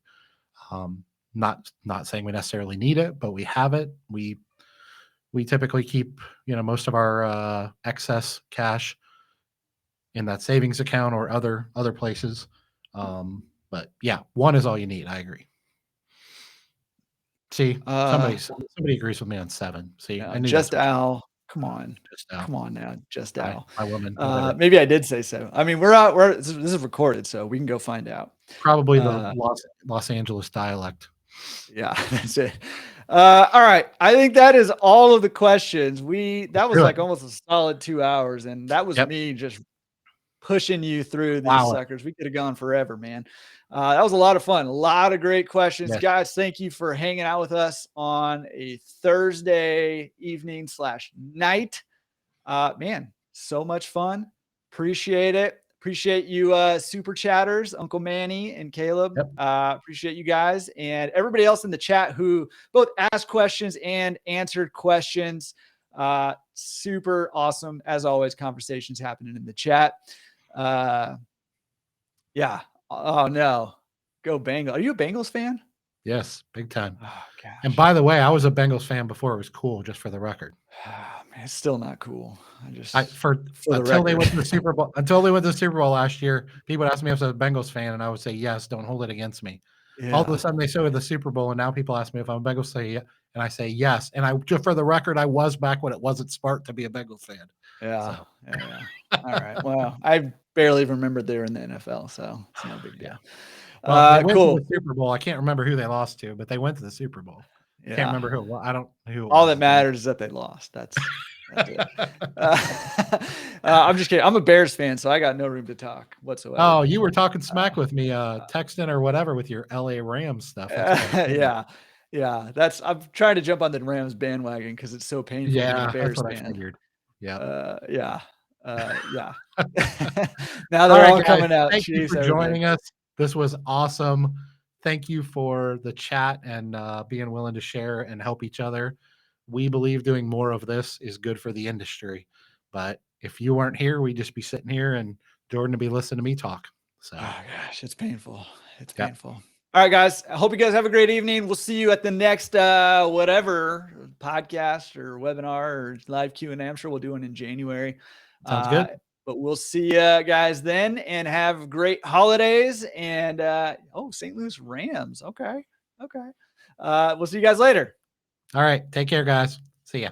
Not saying we necessarily need it, but we have it. We typically keep, most of our excess cash in that savings account or other places. But yeah, one is all you need. I agree. See, somebody agrees with me on 7. See, I knew just Al. Come on. Come on now. Just Al. My woman. Maybe I did say 7. I mean, this is recorded, so we can go find out. Probably the Los Angeles dialect. Yeah, that's it. All right. I think that is all of the questions. That was like almost a solid 2 hours, and that was me just pushing you through these suckers. We could have gone forever, man. That was a lot of fun. A lot of great questions. Yes. Guys, thank you for hanging out with us on a Thursday evening / night. Man, so much fun. Appreciate it. Appreciate you, super chatters, Uncle Manny and Caleb. Appreciate you guys and everybody else in the chat who both asked questions and answered questions. Super awesome. As always, conversations happening in the chat. Yeah. Oh no. Go Bengals. Are you a Bengals fan? Yes, big time. Oh, gosh. And by the way, I was a Bengals fan before it was cool, just for the record. Oh, man, it's still not cool. Until they went to the Super Bowl. Until they went to the Super Bowl last year, people would ask me if I was a Bengals fan, and I would say yes. Don't hold it against me. Yeah. All of a sudden, they showed the Super Bowl, and now people ask me if I'm a Bengals fan, and I say yes. And just for the record, I was back when it wasn't smart to be a Bengals fan. Yeah. So. Yeah. All right. Well, I barely remembered they were in the NFL, so it's no big deal. Well, they went to the Super Bowl. I can't remember who they lost to, but they went to the Super Bowl. Yeah. Can't remember who. I don't know who. All that matters is that they lost. That's it. I'm just kidding. I'm a Bears fan, so I got no room to talk whatsoever. Oh, you were talking smack with me, texting or whatever with your LA Rams stuff. Yeah. I'm trying to jump on the Rams bandwagon because it's so painful. Yeah, to be a Bears that's what fan. I figured. Yeah. Yeah. Now they're all coming out. Thank you for joining us. This was awesome. Thank you for the chat and being willing to share and help each other. We believe doing more of this is good for the industry. But if you weren't here, we'd just be sitting here and Jordan would be listening to me talk. So, oh gosh, it's painful. It's painful. All right, guys. I hope you guys have a great evening. We'll see you at the next whatever podcast or webinar or live Q&A. I'm sure we'll do one in January. Sounds good. But we'll see you guys then and have great holidays. And St. Louis Rams. Okay. We'll see you guys later. All right. Take care, guys. See ya.